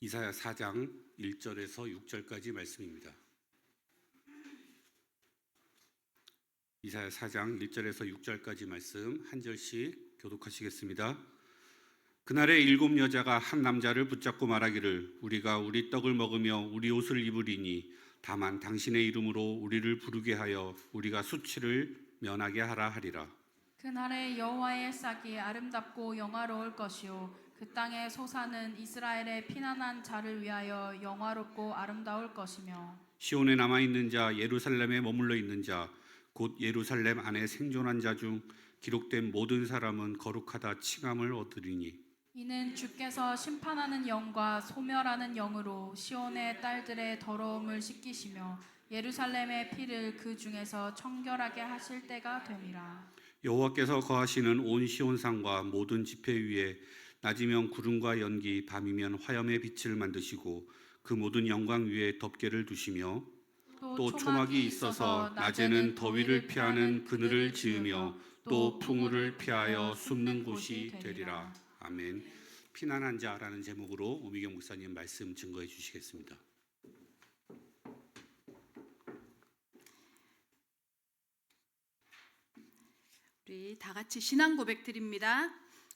이사야 4장 1절에서 6절까지 말씀입니다. 이사야 4장 1절에서 6절까지 말씀 한 절씩 교독하시겠습니다. 그날에 7 여자가 한 남자를 붙잡고 말하기를 우리가 우리 떡을 먹으며 우리 옷을 입으리니 다만 당신의 이름으로 우리를 부르게 하여 우리가 수치를 면하게 하라 하리라. 그날에 여호와의 싹이 아름답고 영화로울 것이요 그 땅에 솟아는 이스라엘의 피난한 자를 위하여 영화롭고 아름다울 것이며 시온에 남아있는 자 예루살렘에 머물러 있는 자 곧 예루살렘 안에 생존한 자 중 기록된 모든 사람은 거룩하다 칭함을 얻으리니 이는 주께서 심판하는 영과 소멸하는 영으로 시온의 딸들의 더러움을 씻기시며 예루살렘의 피를 그 중에서 청결하게 하실 때가 됨이라. 여호와께서 거하시는 온 시온산과 모든 지폐 위에 낮이면 구름과 연기 밤이면 화염의 빛을 만드시고 그 모든 영광 위에 덮개를 두시며 또 초막이 있어서 낮에는 더위를 피하는 그늘을 지으며 또 풍우를 피하여 숨는 곳이 되리라. 아멘. 피난한 자라는 제목으로 오미경 목사님 말씀 증거해 주시겠습니다. 우리 다 같이 신앙 고백 드립니다.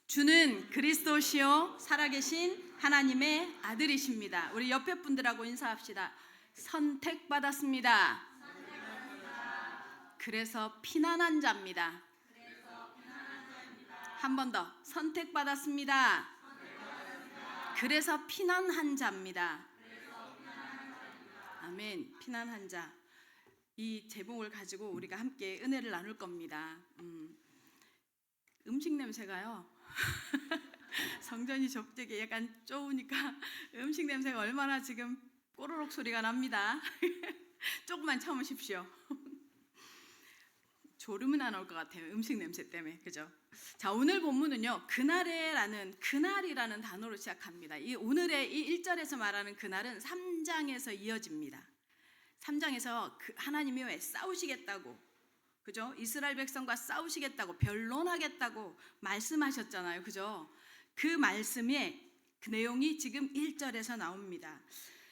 주는 그리스도시요 살아계신 하나님의 아들이십니다. 우리 옆에 분들하고 인사합시다. 선택받았습니다. 그래서 피난한 자입니다. 한 번 더 선택받았습니다. 그래서 피난한 자입니다. 아멘. 피난한 자. 이 제목을 가지고 우리가 함께 은혜를 나눌 겁니다. 음식 냄새가요. 성전이 좁되게 약간 좁으니까 음식 냄새가 얼마나 지금 꼬르륵 소리가 납니다. 조금만 참으십시오. 졸음은 안 올 것 같아요. 음식 냄새 때문에. 그죠? 자, 오늘 본문은요. 그날이라는 단어로 시작합니다. 이 오늘의 이 1절에서 말하는 그날은 3장에서 이어집니다. 3장에서 하나님이 왜 싸우시겠다고, 그죠? 이스라엘 백성과 싸우시겠다고, 변론하겠다고 말씀하셨잖아요. 그죠? 그 말씀의 그 내용이 지금 1절에서 나옵니다.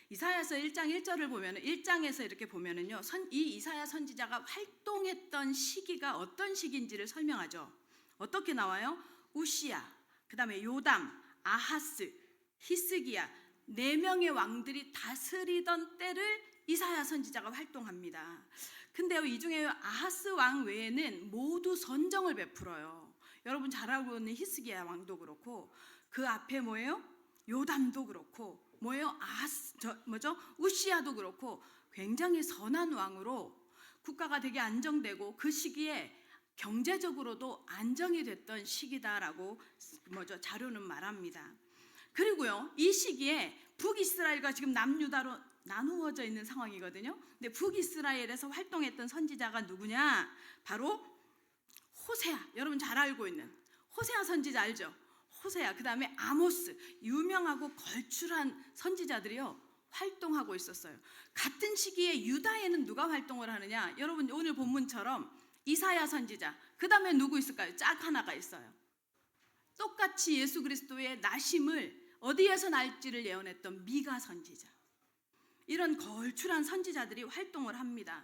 이사야서 1장 1절을 보면은 1장에서 이렇게 보면은요. 이 이사야 선지자가 활동했던 시기가 어떤 시기인지를 설명하죠. 어떻게 나와요? 우시야, 그다음에 요담, 아하스, 히스기야 4명의 왕들이 다스리던 때를 이사야 선지자가 활동합니다. 근데요, 이 중에 아하스 왕 외에는 모두 선정을 베풀어요. 여러분 잘 알고 있는 히스기야 왕도 그렇고 그 앞에 뭐예요? 요담도 그렇고 뭐예요? 우시야도 그렇고 굉장히 선한 왕으로 국가가 되게 안정되고 그 시기에 경제적으로도 안정이 됐던 시기다라고 자료는 말합니다. 그리고요, 이 시기에 북이스라엘과 지금 남유다로 나누어져 있는 상황이거든요. 근데 북이스라엘에서 활동했던 선지자가 누구냐? 바로 호세아. 여러분 잘 알고 있는 호세아 선지자 알죠? 호세아, 그 다음에 아모스, 유명하고 걸출한 선지자들이요 활동하고 있었어요. 같은 시기에 유다에는 누가 활동을 하느냐? 여러분 오늘 본문처럼 이사야 선지자, 그 다음에 누구 있을까요? 짝 하나가 있어요. 똑같이 예수 그리스도의 나심을 어디에서 날지를 예언했던 미가 선지자. 이런 걸출한 선지자들이 활동을 합니다.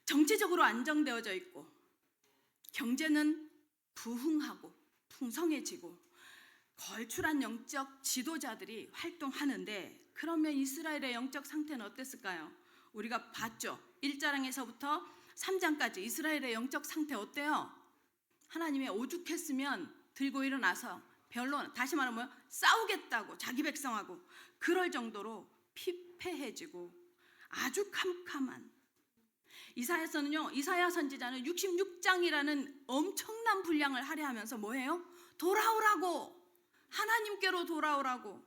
정치적으로 안정되어져 있고 경제는 부흥하고 풍성해지고 걸출한 영적 지도자들이 활동하는데, 그러면 이스라엘의 영적 상태는 어땠을까요? 우리가 봤죠. 1장에서부터 3장까지 이스라엘의 영적 상태 어때요? 하나님의 오죽했으면 들고 일어나서 변론, 다시 말하면 싸우겠다고 자기 백성하고 그럴 정도로 피폐해지고 아주 캄캄한. 이사야서는요, 이사야 선지자는 66장이라는 엄청난 분량을 할애하면서 뭐예요? 돌아오라고, 하나님께로 돌아오라고,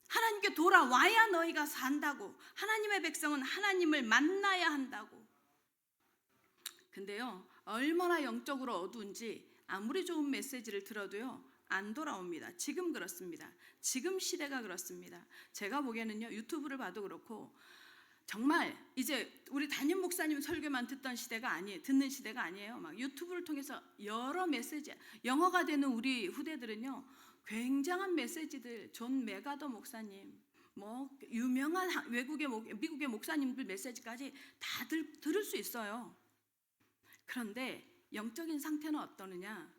하나님께 돌아와야 너희가 산다고, 하나님의 백성은 하나님을 만나야 한다고. 근데요, 얼마나 영적으로 어두운지 아무리 좋은 메시지를 들어도요 안 돌아옵니다. 지금 그렇습니다. 지금 시대가 그렇습니다. 제가 보기에는요, 유튜브를 봐도 그렇고 정말 이제 우리 담임 목사님 설교만 듣던 시대가 아니에요. 듣는 시대가 아니에요. 막 유튜브를 통해서 여러 메시지, 영어가 되는 우리 후대들은요 굉장한 메시지들, 존 메가더 목사님, 뭐 유명한 미국의 목사님들 메시지까지 다 들을 수 있어요. 그런데 영적인 상태는 어떠느냐?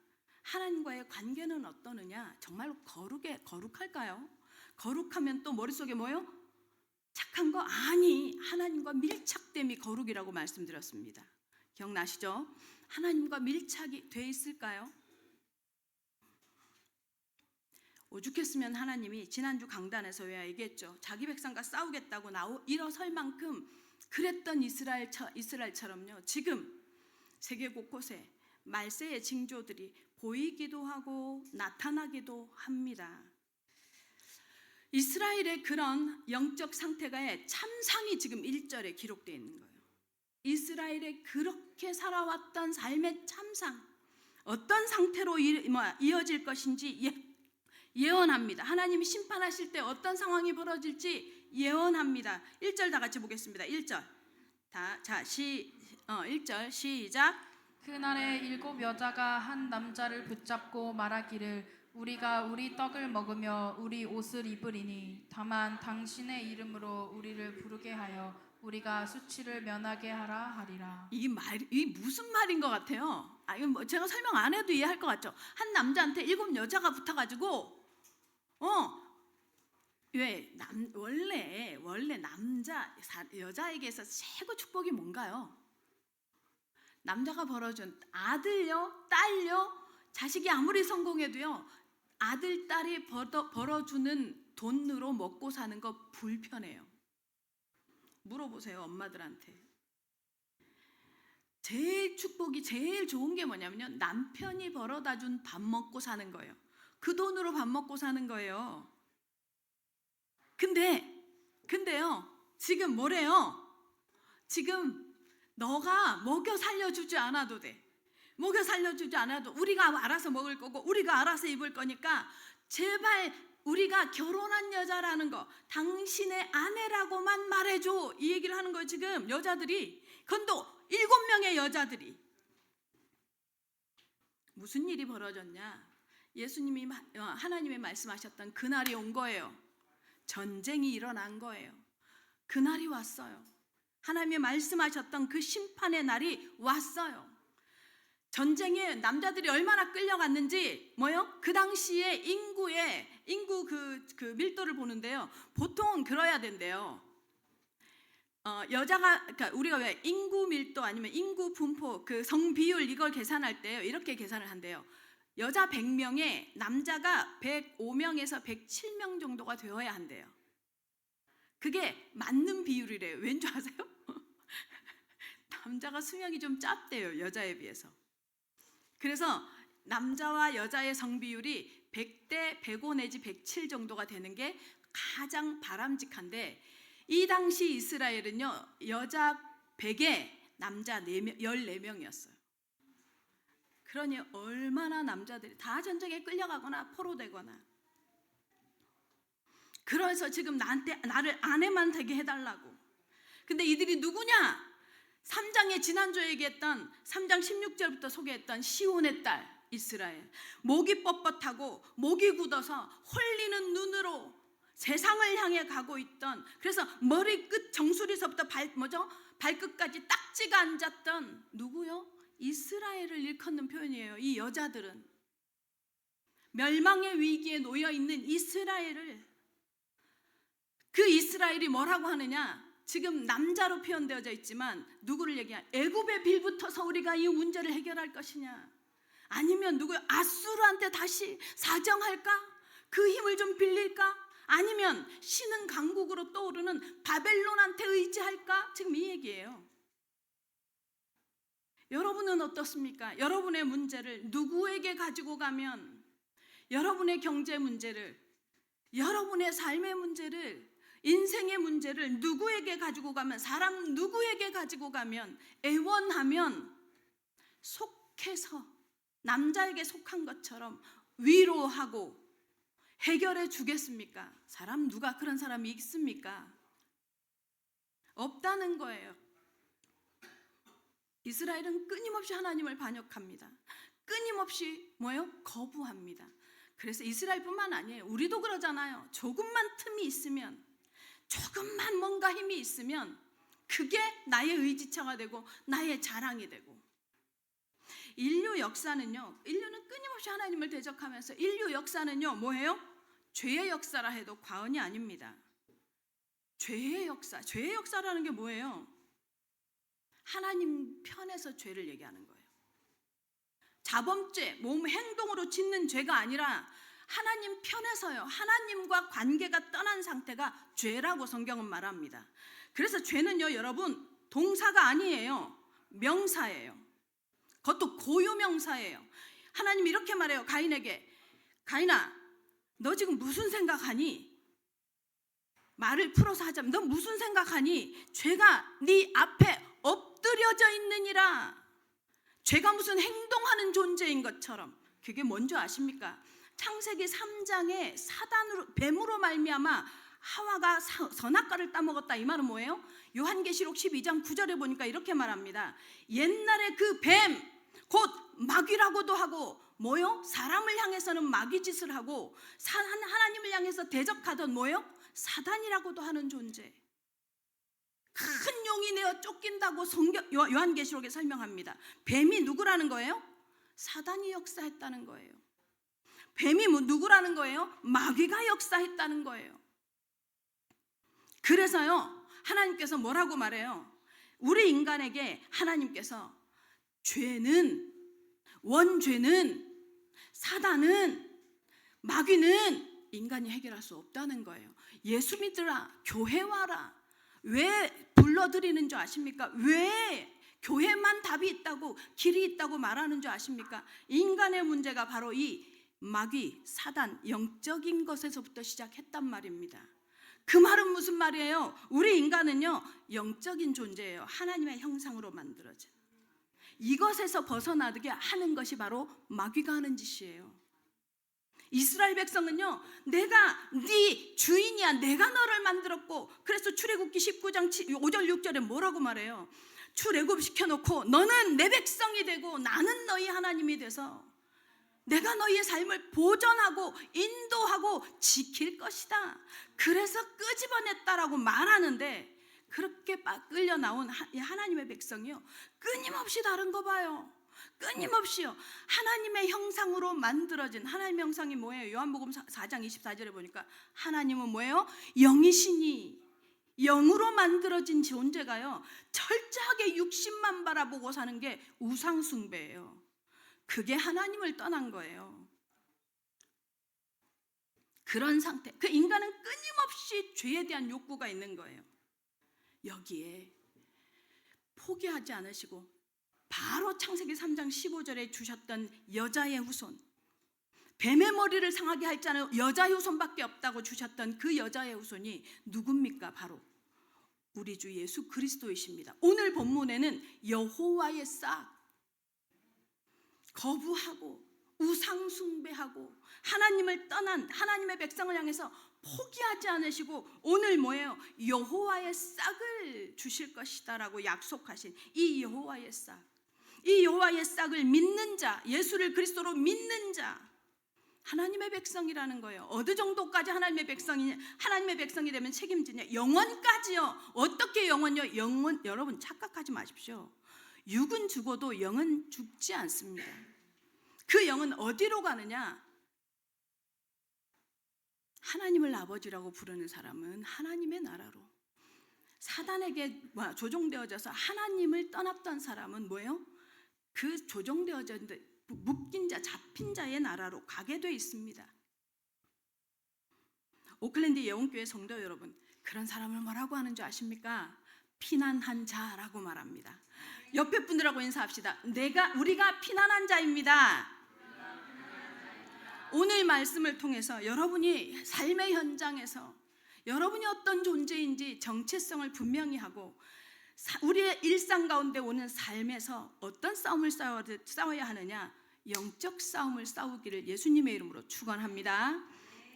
하나님과의 관계는 어떠느냐? 정말로 거룩할까요? 거룩하면 또 머릿속에 뭐요? 착한 거? 아니, 하나님과 밀착됨이 거룩이라고 말씀드렸습니다. 기억나시죠? 하나님과 밀착이 돼 있을까요? 오죽했으면 하나님이 지난주 강단에서 왜 얘기했죠? 자기 백성과 싸우겠다고 일어설 만큼 그랬던 이스라엘처럼요. 지금 세계 곳곳에 말세의 징조들이 보이기도 하고 나타나기도 합니다. 이스라엘의 그런 영적 상태가의 참상이 지금 1절에 기록되어 있는 거예요. 이스라엘의 그렇게 살아왔던 삶의 참상, 어떤 상태로 이어질 것인지 예언합니다. 하나님이 심판하실 때 어떤 상황이 벌어질지 예언합니다. 1절 다 같이 보겠습니다. 1절. 1절 시작. 그날에 7 여자가 한 남자를 붙잡고 말하기를 우리가 우리 떡을 먹으며 우리 옷을 입으리니 다만 당신의 이름으로 우리를 부르게 하여 우리가 수치를 면하게 하라 하리라. 이 무슨 말인 것 같아요? 이건 뭐 제가 설명 안 해도 이해할 것 같죠? 한 남자한테 7 여자가 붙어가지고 원래 여자에게서 최고 축복이 뭔가요? 남자가 벌어준 아들요, 딸요, 자식이 아무리 성공해도요, 아들, 딸이 벌어주는 돈으로 먹고 사는 거 불편해요. 물어보세요, 엄마들한테. 제일 축복이 제일 좋은 게 뭐냐면요, 남편이 벌어다 준 밥 먹고 사는 거예요. 그 돈으로 밥 먹고 사는 거예요. 근데요, 지금 뭐래요? 지금 너가 먹여 살려주지 않아도 돼. 먹여 살려주지 않아도 우리가 알아서 먹을 거고 우리가 알아서 입을 거니까 제발 우리가 결혼한 여자라는 거, 당신의 아내라고만 말해줘. 이 얘기를 하는 거예요. 지금 여자들이, 건도 7명의 여자들이. 무슨 일이 벌어졌냐? 예수님이 하나님의 말씀하셨던 그날이 온 거예요. 전쟁이 일어난 거예요. 그날이 왔어요. 하나님이 말씀하셨던 그 심판의 날이 왔어요. 전쟁에 남자들이 얼마나 끌려갔는지 그 당시에 인구 그 밀도를 보는데요. 보통 그래야 된대요. 그러니까 우리가 왜 인구 밀도 아니면 인구 분포 그 성비율 이걸 계산할 때요, 이렇게 계산을 한대요. 여자 100명에 남자가 105명에서 107명 정도가 되어야 한대요. 그게 맞는 비율이래요. 왠지 아세요? 남자가 수명이 좀 짧대요, 여자에 비해서. 그래서 남자와 여자의 성비율이 100대 105 내지 107 정도가 되는 게 가장 바람직한데, 이 당시 이스라엘은요, 여자 100에 남자 14명이었어요. 그러니 얼마나 남자들이 다 전쟁에 끌려가거나 포로되거나. 그래서 지금 나를 아내만 되게 해달라고. 근데 이들이 누구냐? 3장에 지난주에 얘기했던 3장 16절부터 소개했던 시온의 딸 이스라엘. 목이 뻣뻣하고 목이 굳어서 홀리는 눈으로 세상을 향해 가고 있던, 그래서 머리끝 정수리서부터 발끝까지 딱지가 앉았던 누구요? 이스라엘을 일컫는 표현이에요. 이 여자들은 멸망의 위기에 놓여 있는 이스라엘을, 그 이스라엘이 뭐라고 하느냐? 지금 남자로 표현되어져 있지만 누구를 얘기하냐? 애굽의 빌부터서 우리가 이 문제를 해결할 것이냐? 아니면 아수르한테 다시 사정할까? 그 힘을 좀 빌릴까? 아니면 신흥 강국으로 떠오르는 바벨론한테 의지할까? 지금 이 얘기예요. 여러분은 어떻습니까? 여러분의 문제를 누구에게 가지고 가면, 여러분의 경제 문제를, 여러분의 삶의 문제를, 인생의 문제를 누구에게 가지고 가면, 사람 누구에게 가지고 가면, 애원하면 속해서 남자에게 속한 것처럼 위로하고 해결해 주겠습니까? 사람 누가 그런 사람이 있습니까? 없다는 거예요. 이스라엘은 끊임없이 하나님을 반역합니다. 끊임없이 거부합니다. 그래서 이스라엘뿐만 아니에요. 우리도 그러잖아요. 조금만 틈이 있으면, 조금만 뭔가 힘이 있으면 그게 나의 의지처가 되고 나의 자랑이 되고. 인류는 끊임없이 하나님을 대적하면서 인류 역사는요 뭐예요? 죄의 역사라 해도 과언이 아닙니다. 죄의 역사라는 게 뭐예요? 하나님 편에서 죄를 얘기하는 거예요. 자범죄, 몸 행동으로 짓는 죄가 아니라 하나님 편에서요, 하나님과 관계가 떠난 상태가 죄라고 성경은 말합니다. 그래서 죄는요 여러분 동사가 아니에요. 명사예요. 그것도 고유명사예요. 하나님이 이렇게 말해요. 가인에게, 가인아 너 지금 무슨 생각하니? 말을 풀어서 하자면 너 무슨 생각하니? 죄가 네 앞에 엎드려져 있느니라. 죄가 무슨 행동하는 존재인 것처럼. 그게 뭔지 아십니까? 창세기 3장에 뱀으로 말미암아 하와가 선악과를 따먹었다. 이 말은 뭐예요? 요한계시록 12장 9절에 보니까 이렇게 말합니다. 옛날에 그 뱀, 곧 마귀라고도 하고 뭐요? 사람을 향해서는 마귀짓을 하고 하나님을 향해서 대적하던 뭐요? 사단이라고도 하는 존재. 큰 용이 내어 쫓긴다고 요한계시록에 설명합니다. 뱀이 누구라는 거예요? 사단이 역사했다는 거예요. 뱀이 누구라는 거예요? 마귀가 역사했다는 거예요. 그래서요 하나님께서 뭐라고 말해요? 우리 인간에게 하나님께서 죄는, 원죄는, 사단은, 마귀는 인간이 해결할 수 없다는 거예요. 예수 믿으라, 교회 와라. 왜 불러드리는 줄 아십니까? 왜 교회만 답이 있다고, 길이 있다고 말하는 줄 아십니까? 인간의 문제가 바로 이 마귀, 사단, 영적인 것에서부터 시작했단 말입니다. 그 말은 무슨 말이에요? 우리 인간은요 영적인 존재예요. 하나님의 형상으로 만들어진. 이것에서 벗어나게 하는 것이 바로 마귀가 하는 짓이에요. 이스라엘 백성은요 내가 네 주인이야, 내가 너를 만들었고, 그래서 출애굽기 19장 5절 6절에 뭐라고 말해요? 출애굽시켜놓고 너는 내 백성이 되고 나는 너희 하나님이 돼서 내가 너희의 삶을 보존하고 인도하고 지킬 것이다. 그래서 끄집어냈다라고 말하는데, 그렇게 끌려 나온 하나님의 백성이요 끊임없이 다른 거 봐요. 끊임없이요 하나님의 형상으로 만들어진. 하나님의 형상이 뭐예요? 요한복음 4장 24절에 보니까 하나님은 뭐예요? 영이시니, 영으로 만들어진 존재가요 철저하게 육신만 바라보고 사는 게 우상숭배예요. 그게 하나님을 떠난 거예요. 그런 상태, 그 인간은 끊임없이 죄에 대한 욕구가 있는 거예요. 여기에 포기하지 않으시고 바로 창세기 3장 15절에 주셨던 여자의 후손, 뱀의 머리를 상하게 할 자는 여자의 후손밖에 없다고 주셨던 그 여자의 후손이 누굽니까? 바로 우리 주 예수 그리스도이십니다. 오늘 본문에는 여호와의 싹, 거부하고 우상 숭배하고 하나님을 떠난 하나님의 백성을 향해서 포기하지 않으시고 오늘 뭐예요? 여호와의 싹을 주실 것이다라고 약속하신 이 여호와의 싹, 이 여호와의 싹을 믿는 자, 예수를 그리스도로 믿는 자, 하나님의 백성이라는 거예요. 어느 정도까지 하나님의 백성이 되면 책임지냐? 영원까지요. 어떻게 영원요? 영원, 여러분 착각하지 마십시오. 육은 죽어도 영은 죽지 않습니다. 그 영은 어디로 가느냐? 하나님을 아버지라고 부르는 사람은 하나님의 나라로, 사단에게 조종되어져서 하나님을 떠났던 사람은 뭐예요? 그 조종되어졌는데 묶인 자, 잡힌 자의 나라로 가게 돼 있습니다. 오클랜드 예원교회 성도 여러분, 그런 사람을 뭐라고 하는 줄 아십니까? 피난한 자라고 말합니다. 옆에 분들하고 인사합시다. 우리가 피난한 자입니다. 오늘 말씀을 통해서 여러분이 삶의 현장에서 여러분이 어떤 존재인지 정체성을 분명히 하고, 우리의 일상 가운데 오는 삶에서 어떤 싸움을 싸워야 하느냐? 영적 싸움을 싸우기를 예수님의 이름으로 축원합니다.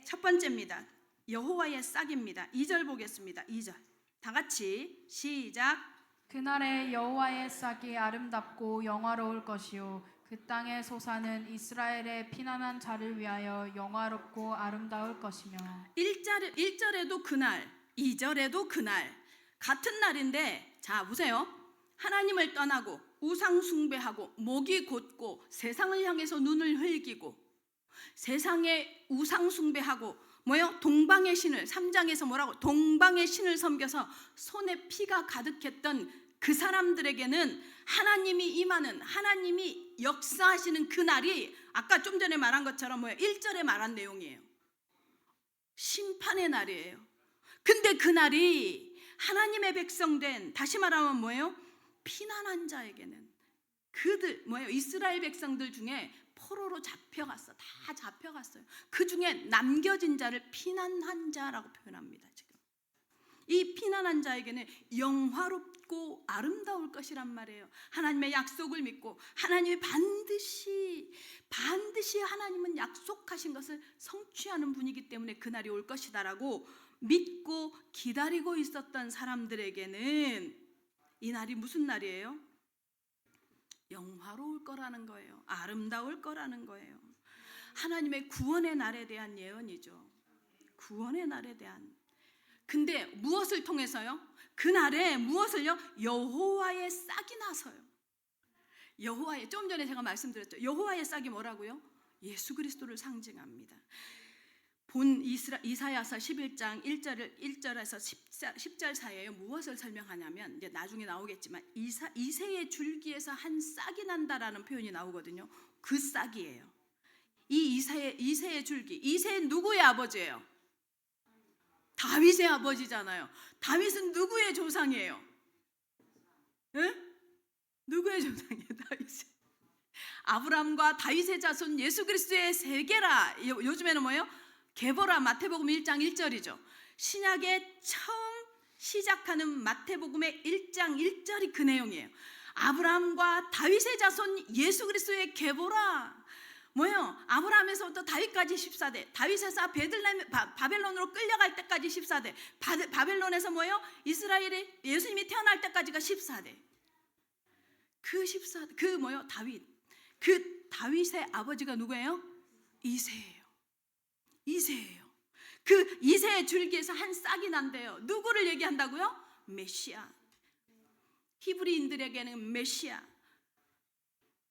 첫 번째입니다. 여호와의 싹입니다. 2절 보겠습니다. 2절 다 같이 시작. 그날에 여호와의 싹이 아름답고 영화로울 것이요 그 땅의 소사는 이스라엘의 피난한 자를 위하여 영화롭고 아름다울 것이며 1절에도 그날, 2절에도 그날 같은 날인데 자 보세요. 하나님을 떠나고 우상 숭배하고 목이 곧고 세상을 향해서 눈을 흘기고 세상에 우상 숭배하고 뭐요? 동방의 신을 3장에서 뭐라고? 동방의 신을 섬겨서 손에 피가 가득했던 그 사람들에게는 하나님이 임하는 하나님이 역사하시는 그 날이 아까 좀 전에 말한 것처럼 뭐예요? 1절에 말한 내용이에요. 심판의 날이에요. 근데 그 날이 하나님의 백성된 다시 말하면 뭐예요? 피난한 자에게는 그들 뭐예요? 이스라엘 백성들 중에 포로로 잡혀갔어. 다 잡혀갔어요. 그 중에 남겨진 자를 피난한 자라고 표현합니다. 지금 이 피난한 자에게는 영화롭고 아름다울 것이란 말이에요. 하나님의 약속을 믿고 하나님이 반드시 하나님은 약속하신 것을 성취하는 분이기 때문에 그날이 올 것이다라고 믿고 기다리고 있었던 사람들에게는 이 날이 무슨 날이에요? 영화로울 거라는 거예요. 아름다울 거라는 거예요. 하나님의 구원의 날에 대한 예언이죠. 구원의 날에 대한. 근데 무엇을 통해서요? 그 날에 무엇을요? 여호와의 싹이 나서요. 여호와의, 좀 전에 제가 말씀드렸죠. 여호와의 싹이 뭐라고요? 예수 그리스도를 상징합니다. 본 이사야서 11장 1절에서 10절 사이에 무엇을 설명하냐면 이제 나중에 나오겠지만 이새의 줄기에서 한 싹이 난다라는 표현이 나오거든요. 그 싹이에요. 이 이새의 줄기. 이새는 누구의 아버지예요? 다윗의 아버지잖아요. 다윗은 누구의 조상이에요? 네? 누구의 조상이에요? 다윗이. 아브라함과 다윗의 자손 예수 그리스도의 세계라. 요즘에는 뭐예요? 게보라. 마태복음 1장 1절이죠. 신약에 처음 시작하는 마태복음의 1장 1절이 그 내용이에요. 아브라함과 다윗의 자손 예수 그리스도의 게보라. 뭐예요? 아브라함에서부터 다윗까지 14대, 다윗에서 바벨론으로 끌려갈 때까지 14대, 바벨론에서 뭐예요? 이스라엘이 예수님이 태어날 때까지가 14대. 그 14대, 그 뭐예요? 다윗. 그 다윗의 아버지가 누구예요? 이새예요. 이새예요. 그 이새의 줄기에서 한 싹이 난대요. 누구를 얘기한다고요? 메시아. 히브리인들에게는 메시아.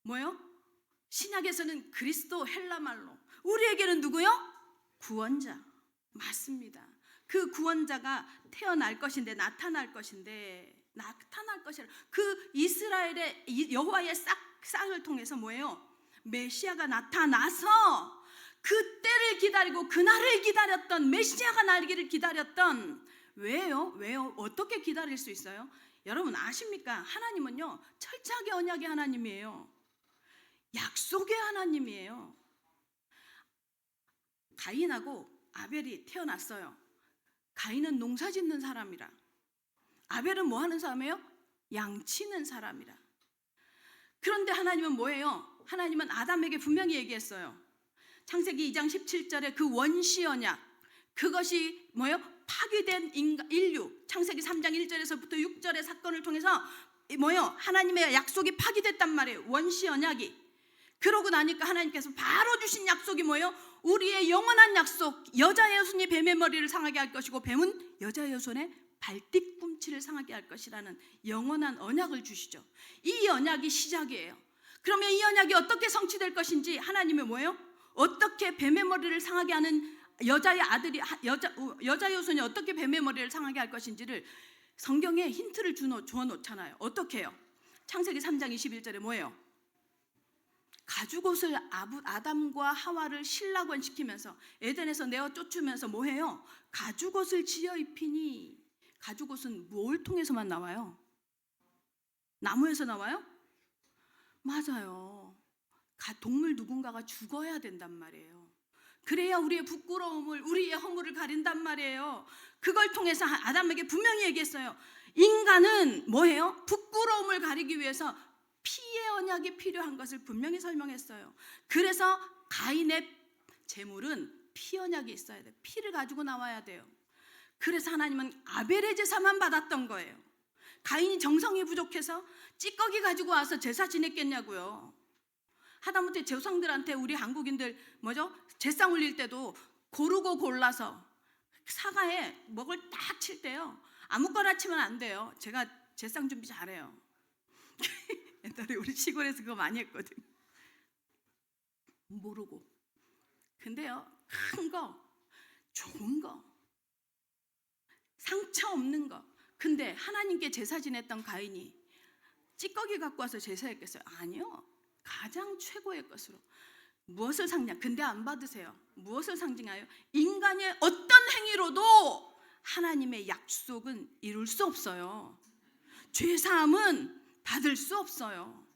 뭐요? 신약에서는 그리스도 헬라말로. 우리에게는 누구요? 구원자. 맞습니다. 그 구원자가 태어날 것인데 나타날 것이라. 그 이스라엘의 여호와의 싹을 통해서 뭐예요? 메시아가 나타나서 그 때를 기다리고 그날을 기다렸던 메시아가 나기를 기다렸던 왜요? 어떻게 기다릴 수 있어요? 여러분 아십니까? 하나님은요 철저하게 언약의 하나님이에요. 약속의 하나님이에요. 가인하고 아벨이 태어났어요. 가인은 농사 짓는 사람이라. 아벨은 뭐 하는 사람이에요? 양 치는 사람이라. 그런데 하나님은 뭐예요? 하나님은 아담에게 분명히 얘기했어요. 창세기 2장 17절에 그 원시 언약, 그것이 뭐예요? 파괴된 인류. 창세기 3장 1절에서부터 6절의 사건을 통해서 뭐예요? 하나님의 약속이 파괴됐단 말이에요. 원시 언약이. 그러고 나니까 하나님께서 바로 주신 약속이 뭐예요? 우리의 영원한 약속. 여자 여손이 뱀의 머리를 상하게 할 것이고 뱀은 여자 여손의 발뒤꿈치를 상하게 할 것이라는 영원한 언약을 주시죠. 이 언약이 시작이에요. 그러면 이 언약이 어떻게 성취될 것인지 하나님이 뭐예요? 어떻게 뱀의 머리를 상하게 하는 여자의 아들이 여자 여손이 어떻게 뱀의 머리를 상하게 할 것인지를 성경에 힌트를 주어 놓잖아요. 어떻게 해요? 창세기 3장 21절에 뭐예요? 가죽옷을 아담과 하와를 실락원 시키면서 에덴에서 내어 쫓으면서 뭐해요? 가죽옷을 지어 입히니. 가죽옷은 뭘 통해서만 나와요? 나무에서 나와요? 맞아요. 동물 누군가가 죽어야 된단 말이에요. 그래야 우리의 부끄러움을, 우리의 허물을 가린단 말이에요. 그걸 통해서 아담에게 분명히 얘기했어요. 인간은 뭐예요? 부끄러움을 가리기 위해서 피의 언약이 필요한 것을 분명히 설명했어요. 그래서 가인의 제물은 피 언약이 있어야 돼요. 피를 가지고 나와야 돼요. 그래서 하나님은 아벨의 제사만 받았던 거예요. 가인이 정성이 부족해서 찌꺼기 가지고 와서 제사 지냈겠냐고요. 하다못해 조상들한테 우리 한국인들 뭐죠? 제상 올릴 때도 고르고 골라서 사과에 먹을 딱 칠 때요. 아무거나 치면 안 돼요. 제가 제상 준비 잘해요. 옛날에 우리 시골에서 그거 많이 했거든. 모르고. 근데요, 큰 거, 좋은 거, 상처 없는 거. 근데 하나님께 제사 지냈던 가인이 찌꺼기 갖고 와서 제사했겠어요? 아니요. 가장 최고의 것으로. 무엇을 상징? 근데 안 받으세요. 무엇을 상징하여? 인간의 어떤 행위로도 하나님의 약속은 이룰 수 없어요. 죄사함은 받을 수 없어요.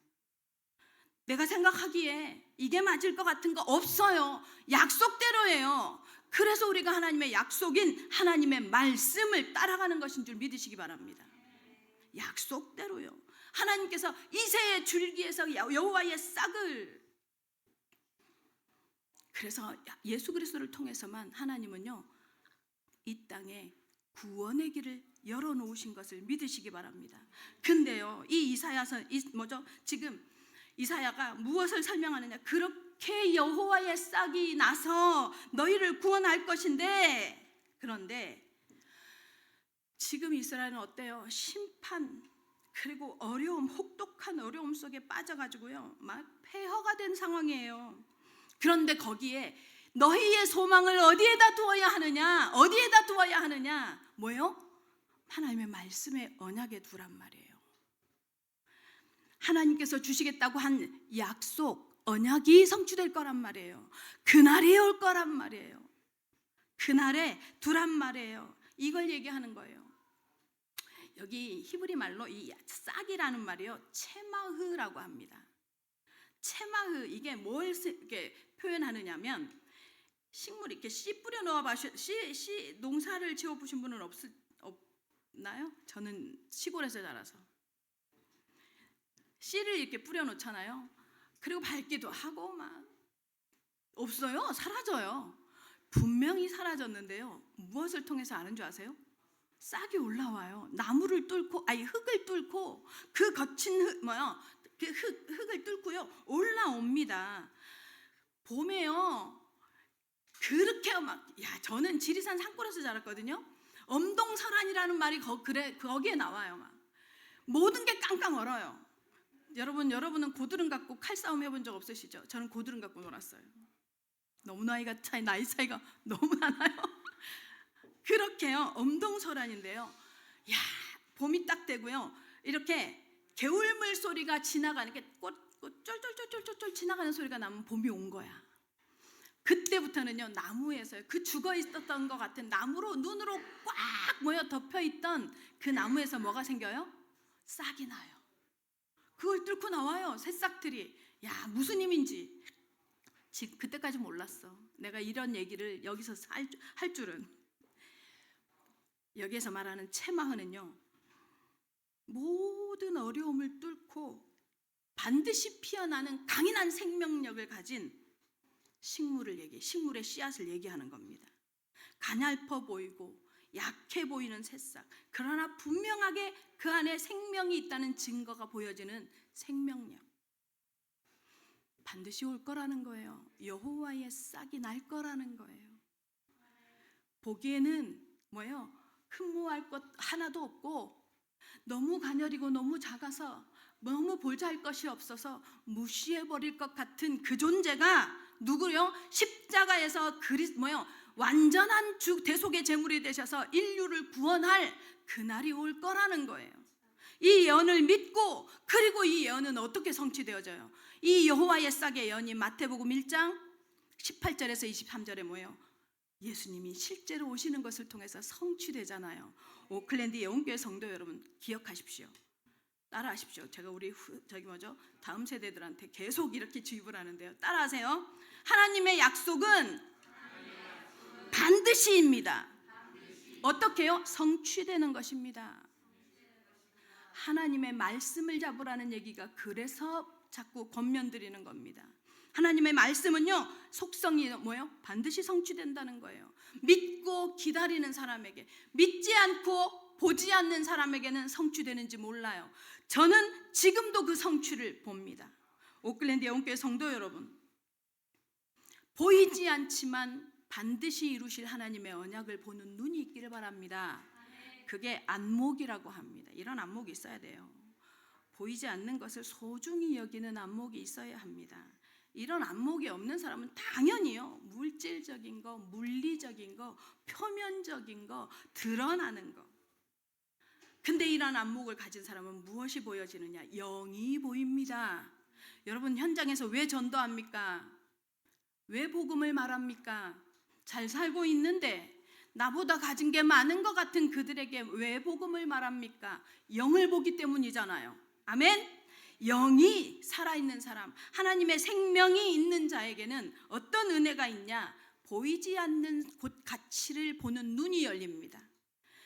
내가 생각하기에 이게 맞을 것 같은 거 없어요. 약속대로예요. 그래서 우리가 하나님의 약속인 하나님의 말씀을 따라가는 것인 줄 믿으시기 바랍니다. 약속대로요. 하나님께서 이새의 줄기에서 여호와의 싹을, 그래서 예수 그리스도를 통해서만 하나님은요 이 땅에 구원의 길을 열어놓으신 것을 믿으시기 바랍니다. 근데요 이 이사야서 지금 이사야가 무엇을 설명하느냐? 그렇게 여호와의 싹이 나서 너희를 구원할 것인데, 그런데 지금 이스라엘은 어때요? 심판 그리고 어려움, 혹독한 어려움 속에 빠져가지고요 막 폐허가 된 상황이에요. 그런데 거기에 너희의 소망을 어디에다 두어야 하느냐? 어디에다 두어야 하느냐? 뭐요? 하나님의 말씀에 언약에 두란 말이에요. 하나님께서 주시겠다고 한 약속, 언약이 성취될 거란 말이에요. 그날이 올 거란 말이에요. 그날에 두란 말이에요. 이걸 얘기하는 거예요. 여기 히브리 말로 이 싹이라는 말이요 체마흐라고 합니다. 체마흐, 이게 뭘 이렇게 표현하느냐면, 식물 이렇게 씨 뿌려 넣어 씨 농사를 지어 보신 분은 없나요? 저는 시골에서 자라서 씨를 이렇게 뿌려 놓잖아요. 그리고 밟기도 하고 막 없어요. 사라져요. 분명히 사라졌는데요. 무엇을 통해서 아는 줄 아세요? 싹이 올라와요. 나무를 뚫고, 흙을 뚫고 그 거친 흙을 뚫고요 올라옵니다. 봄에요. 그렇게 저는 지리산 산골에서 자랐거든요. 엄동설한이라는 말이 거기에 나와요. 막 모든 게 깡깡 얼어요. 여러분은 고드름 갖고 칼싸움 해본 적 없으시죠? 저는 고드름 갖고 놀았어요. 너무 나이 차이가 너무 많아요. 그렇게요 엄동설한인데요. 봄이 딱 되고요 이렇게 개울물 소리가 지나가는 게 꽃 쫄쫄쫄쫄쫄 지나가는 소리가 나면 봄이 온 거야. 그때부터는요 나무에서요 그 죽어 있었던 것 같은 나무로 눈으로 꽉 덮여 있던 그 나무에서 뭐가 생겨요? 싹이 나요. 그걸 뚫고 나와요 새싹들이. 무슨 힘인지 그때까지 몰랐어. 내가 이런 얘기를 여기서 할 줄은. 여기에서 말하는 체마흐는요 모든 어려움을 뚫고 반드시 피어나는 강인한 생명력을 가진 식물의 씨앗을 얘기하는 겁니다. 가냘퍼 보이고 약해 보이는 새싹, 그러나 분명하게 그 안에 생명이 있다는 증거가 보여지는 생명력. 반드시 올 거라는 거예요. 여호와의 싹이 날 거라는 거예요. 보기에는 흠모할 것 하나도 없고 너무 가녀리고 너무 작아서 너무 보잘 것이 없어서 무시해버릴 것 같은 그 존재가 누구요? 십자가에서 완전한 대속의 제물이 되셔서 인류를 구원할 그날이 올 거라는 거예요. 이 예언을 믿고, 그리고 이 예언은 어떻게 성취되어져요? 이 여호와의 싹의 예언이 마태복음 1장 18절에서 23절에 뭐예요? 예수님이 실제로 오시는 것을 통해서 성취되잖아요. 오클랜드 예언교회 성도 여러분 기억하십시오. 따라하십시오. 제가 우리 다음 세대들한테 계속 이렇게 주입을 하는데요. 따라하세요. 하나님의 약속은 반드시입니다. 어떻게요? 성취되는 것입니다. 하나님의 말씀을 잡으라는 얘기가 그래서 자꾸 권면드리는 겁니다. 하나님의 말씀은요 속성이 반드시 성취된다는 거예요. 믿고 기다리는 사람에게, 믿지 않고 보지 않는 사람에게는 성취되는지 몰라요. 저는 지금도 그 성취를 봅니다. 오클랜드 영교회 성도 여러분, 보이지 않지만 반드시 이루실 하나님의 언약을 보는 눈이 있기를 바랍니다. 그게 안목이라고 합니다. 이런 안목이 있어야 돼요. 보이지 않는 것을 소중히 여기는 안목이 있어야 합니다. 이런 안목이 없는 사람은 당연히요, 물질적인 거, 물리적인 거, 표면적인 거, 드러나는 거. 근데 이런 안목을 가진 사람은 무엇이 보여지느냐? 영이 보입니다. 여러분, 현장에서 왜 전도합니까? 왜 복음을 말합니까? 잘 살고 있는데 나보다 가진 게 많은 것 같은 그들에게 왜 복음을 말합니까? 영을 보기 때문이잖아요. 아멘? 영이 살아있는 사람, 하나님의 생명이 있는 자에게는 어떤 은혜가 있냐? 보이지 않는 곧 가치를 보는 눈이 열립니다.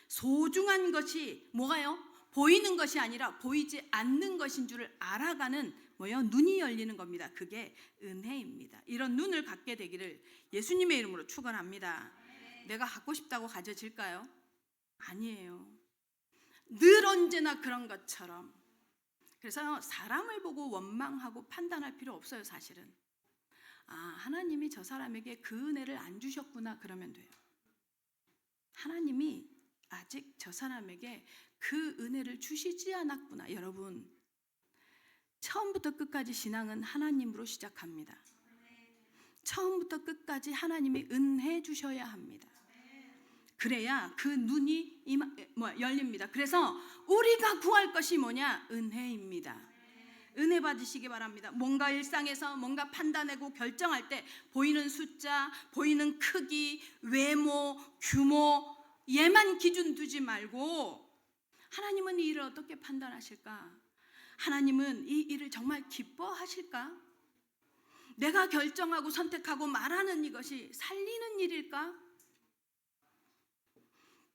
소중한 것이 뭐가요? 보이는 것이 아니라 보이지 않는 것인 줄을 알아가는 눈이 열리는 겁니다. 그게 은혜입니다. 이런 눈을 갖게 되기를 예수님의 이름으로 축원합니다. 내가 갖고 싶다고 가져질까요? 아니에요. 늘 언제나 그런 것처럼. 그래서 사람을 보고 원망하고 판단할 필요 없어요. 사실은 하나님이 저 사람에게 그 은혜를 안 주셨구나 그러면 돼요. 하나님이 아직 저 사람에게 그 은혜를 주시지 않았구나. 여러분, 처음부터 끝까지 신앙은 하나님으로 시작합니다. 처음부터 끝까지 하나님이 은혜 주셔야 합니다. 그래야 그 눈이 열립니다. 그래서 우리가 구할 것이 뭐냐? 은혜입니다. 은혜 받으시기 바랍니다. 뭔가 일상에서 뭔가 판단하고 결정할 때 보이는 숫자, 보이는 크기, 외모, 규모 얘만 기준 두지 말고 하나님은 이 일을 어떻게 판단하실까? 하나님은 이 일을 정말 기뻐하실까? 내가 결정하고 선택하고 말하는 이것이 살리는 일일까?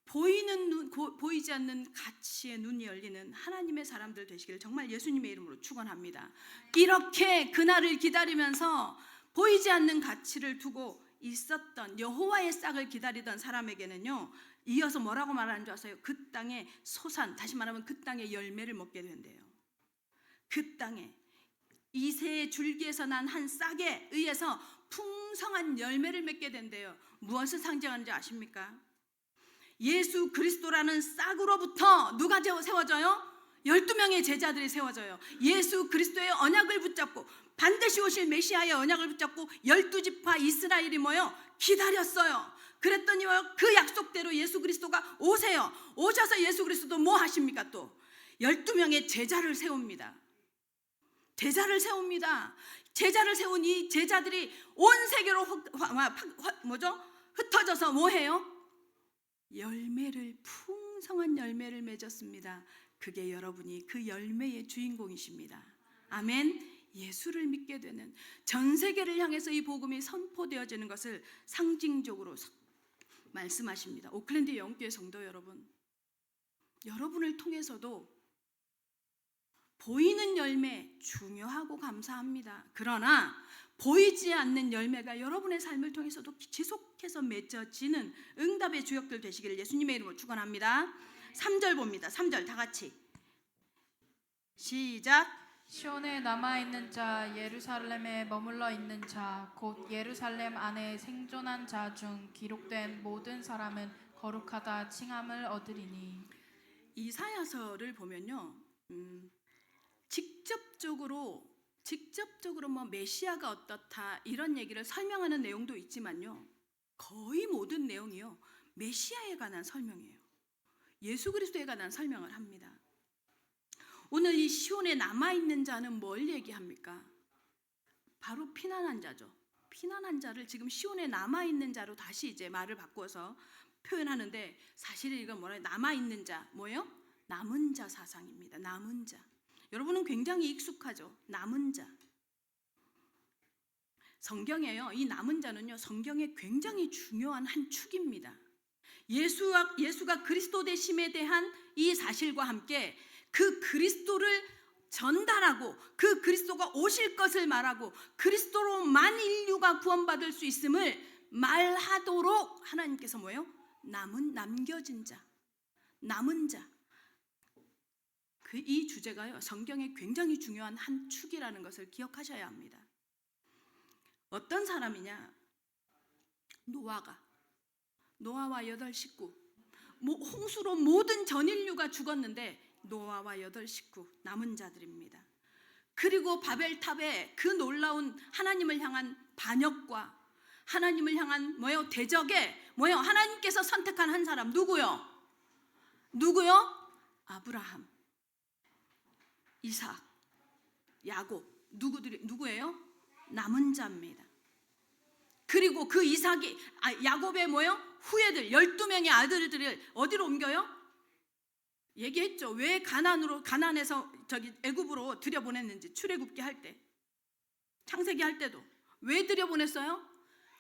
보이는 눈, 보이지 않는 가치의 눈이 열리는 하나님의 사람들 되시기를 정말 예수님의 이름으로 축원합니다. 이렇게 그날을 기다리면서 보이지 않는 가치를 두고 있었던 여호와의 싹을 기다리던 사람에게는요, 이어서 뭐라고 말하는 줄 아세요? 그 땅에 소산, 다시 말하면 그 땅에 열매를 먹게 된대요. 그 땅에 이새의 줄기에서 난 한 싹에 의해서 풍성한 열매를 맺게 된대요. 무엇을 상징하는지 아십니까? 예수 그리스도라는 싹으로부터 누가 세워져요? 12명의 제자들이 세워져요. 예수 그리스도의 언약을 붙잡고 반드시 오실 메시아의 언약을 붙잡고 12지파 이스라엘이 기다렸어요. 그랬더니 그 약속대로 예수 그리스도가 오세요. 오셔서 예수 그리스도 뭐 하십니까? 또 12명의 제자를 세웁니다. 제자를 세웁니다. 제자를 세운 이 제자들이 온 세계로 흩어져서 뭐 해요? 풍성한 열매를 맺었습니다. 그게 여러분이 그 열매의 주인공이십니다. 아멘. 예수를 믿게 되는, 전 세계를 향해서 이 복음이 선포되어지는 것을 상징적으로 말씀하십니다. 오클랜드 영교회 성도 여러분, 여러분을 통해서도 보이는 열매 중요하고 감사합니다. 그러나 보이지 않는 열매가 여러분의 삶을 통해서도 지속해서 맺어지는 응답의 주역들 되시기를 예수님의 이름으로 축원합니다. 3절 봅니다. 3절 다 같이 시작. 시온에 남아있는 자, 예루살렘에 머물러 있는 자, 곧 예루살렘 안에 생존한 자 중 기록된 모든 사람은 거룩하다 칭함을 얻으리니. 이사야서를 보면요, 직접적으로 메시아가 어떻다 이런 얘기를 설명하는 내용도 있지만요, 거의 모든 내용이요 메시아에 관한 설명이에요. 예수 그리스도에 관한 설명을 합니다. 오늘 이 시온에 남아있는 자는 뭘 얘기합니까? 바로 피난한 자죠. 피난한 자를 지금 시온에 남아있는 자로 다시 이제 말을 바꿔서 표현하는데, 사실 이건 뭐래요? 남아있는 자, 뭐예요? 남은 자 사상입니다. 남은 자. 여러분은 굉장히 익숙하죠? 남은 자. 성경에요, 이 남은 자는요 성경의 굉장히 중요한 한 축입니다. 예수가 그리스도 되심에 대한 이 사실과 함께 그 그리스도를 전달하고 그 그리스도가 오실 것을 말하고 그리스도로만 인류가 구원받을 수 있음을 말하도록 하나님께서 뭐예요? 남겨진 자, 남은 자. 이 주제가요, 성경에 굉장히 중요한 한 축이라는 것을 기억하셔야 합니다. 어떤 사람이냐? 노아와 8 식구, 홍수로 모든 전 인류가 죽었는데 노아와 8 식구 남은 자들입니다. 그리고 바벨탑에 그 놀라운 하나님을 향한 반역과 하나님을 향한 대적에 하나님께서 선택한 한 사람 누구요? 아브라함, 이삭, 야곱. 누구예요? 남은 자입니다. 그리고 그 야곱의 후예들 12명의 아들들을 어디로 옮겨요? 얘기했죠. 왜 가나안에서 애굽으로 들여보냈는지. 출애굽기 할 때, 창세기 할 때도 왜 들여보냈어요?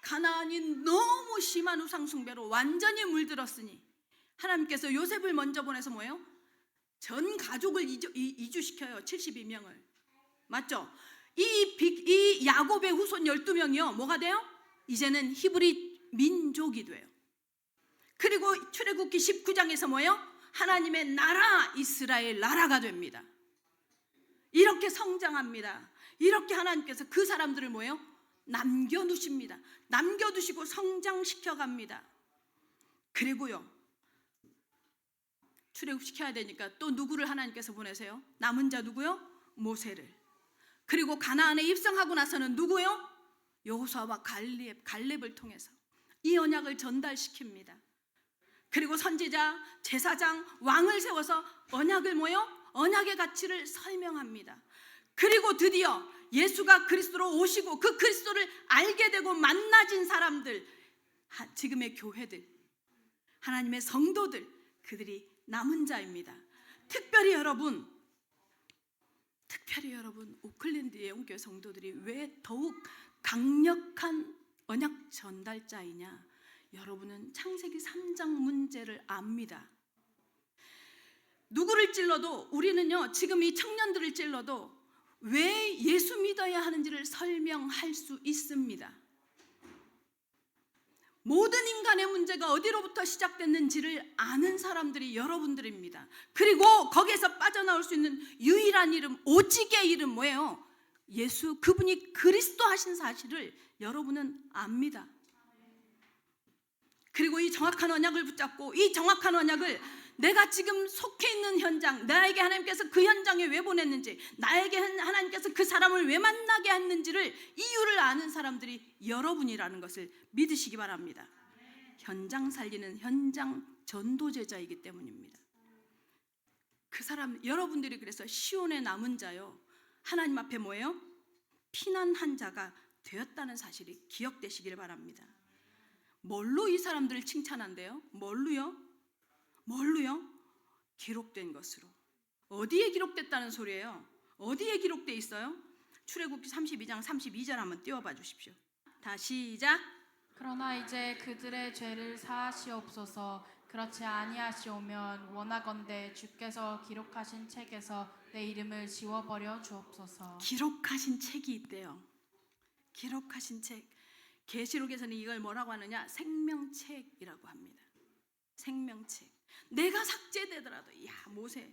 가나안이 너무 심한 우상 숭배로 완전히 물들었으니 하나님께서 요셉을 먼저 보내서 전 가족을 이주시켜요. 72명을. 맞죠? 이 야곱의 후손 12명이요 뭐가 돼요? 이제는 히브리 민족이 돼요. 그리고 출애굽기 19장에서 하나님의 나라, 이스라엘 나라가 됩니다. 이렇게 성장합니다. 이렇게 하나님께서 그 사람들을 남겨두십니다. 남겨두시고 성장시켜 갑니다. 그리고요, 출애굽시켜야 되니까 또 누구를 하나님께서 보내세요? 남은 자 누구요? 모세를. 그리고 가나안에 입성하고 나서는 누구요? 여호수아와 갈렙을 통해서 이 언약을 전달시킵니다. 그리고 선지자, 제사장, 왕을 세워서 언약의 가치를 설명합니다. 그리고 드디어 예수가 그리스도로 오시고 그 그리스도를 알게 되고 만나진 사람들, 지금의 교회들, 하나님의 성도들, 그들이 남은 자입니다. 특별히 여러분, 오클랜드 예언교회 성도들이 왜 더욱 강력한 언약 전달자이냐? 여러분은 창세기 3장 문제를 압니다. 누구를 찔러도, 우리는요 지금 이 청년들을 찔러도 왜 예수 믿어야 하는지를 설명할 수 있습니다. 모든 인간의 문제가 어디로부터 시작됐는지를 아는 사람들이 여러분들입니다. 그리고 거기에서 빠져나올 수 있는 유일한 이름, 오직의 이름 뭐예요? 예수, 그분이 그리스도 하신 사실을 여러분은 압니다. 그리고 이 정확한 언약을 붙잡고, 이 정확한 언약을 내가 지금 속해 있는 현장, 나에게 하나님께서 그 현장에 왜 보냈는지, 나에게 하나님께서 그 사람을 왜 만나게 했는지를, 이유를 아는 사람들이 여러분이라는 것을 믿으시기 바랍니다. 현장 살리는 현장 전도제자이기 때문입니다. 그 사람, 여러분들이 그래서 시온의 남은 자요, 하나님 앞에 피난한 자가 되었다는 사실이 기억되시길 바랍니다. 뭘로 이 사람들을 칭찬한대요? 뭘로요? 기록된 것으로. 어디에 기록됐다는 소리예요? 어디에 기록돼 있어요? 출애굽기 32장 32절 한번 띄워봐 주십시오. 다 시작. 그러나 이제 그들의 죄를 사하시옵소서. 그렇지 아니하시오면 원하건대 주께서 기록하신 책에서 내 이름을 지워버려 주옵소서. 기록하신 책이 있대요. 기록하신 책. 계시록에서는 이걸 뭐라고 하느냐? 생명책이라고 합니다. 생명책. 내가 삭제되더라도,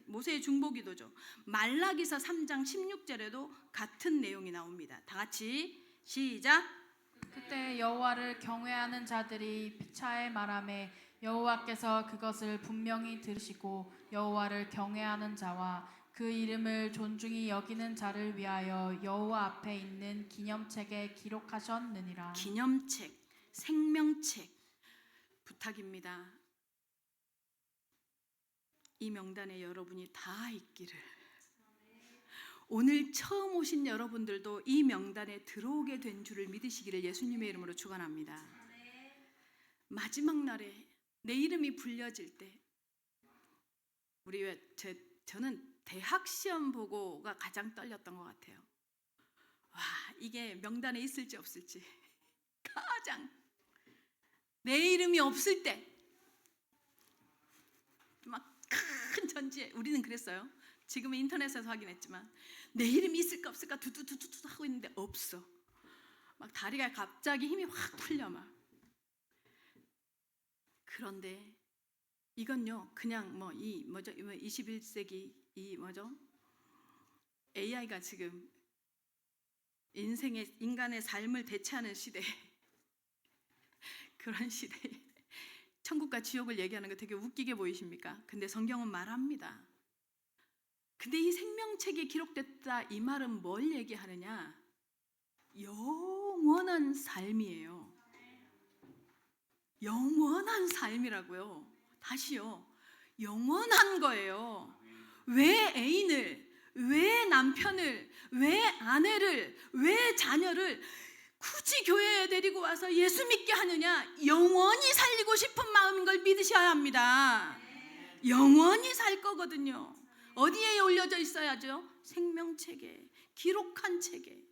모세의 중보기도죠. 말라기서 3장 16절에도 같은 내용이 나옵니다. 다 같이 시작. 그때 여호와를 경외하는 자들이 피차에 말하매 여호와께서 그것을 분명히 들으시고 여호와를 경외하는 자와 그 이름을 존중히 여기는 자를 위하여 여호와 앞에 있는 기념책에 기록하셨느니라. 기념책, 생명책. 부탁입니다. 이 명단에 여러분이 다 있기를. 오늘 처음 오신 여러분들도 이 명단에 들어오게 된 줄을 믿으시기를 예수님의 이름으로 축원합니다. 마지막 날에 내 이름이 불려질 때, 저는 대학 시험 보고가 가장 떨렸던 것 같아요. 와, 이게 명단에 있을지 없을지. 가장 내 이름이 없을 때, 막 큰 전지에, 우리는 그랬어요. 지금은 인터넷에서 확인했지만 내 이름이 있을까 없을까 두두두두 하고 있는데 없어. 막 다리가 갑자기 힘이 확 풀려 막. 그런데 이건요 그냥 뭐 이 뭐죠 21세기 이 뭐죠 AI가 지금 인간의 삶을 대체하는 시대 그런 시대에 천국과 지옥을 얘기하는 거 되게 웃기게 보이십니까? 근데 성경은 말합니다. 근데 이 생명책에 기록됐다 이 말은 뭘 얘기하느냐? 영원한 삶이에요. 영원한 삶이라고요. 다시요. 영원한 거예요. 왜 애인을, 왜 남편을, 왜 아내를, 왜 자녀를 굳이 교회에 데리고 와서 예수 믿게 하느냐? 영원히 살리고 싶은 마음인 걸 믿으셔야 합니다. 영원히 살 거거든요. 어디에 올려져 있어야죠? 생명책에, 기록한 책에.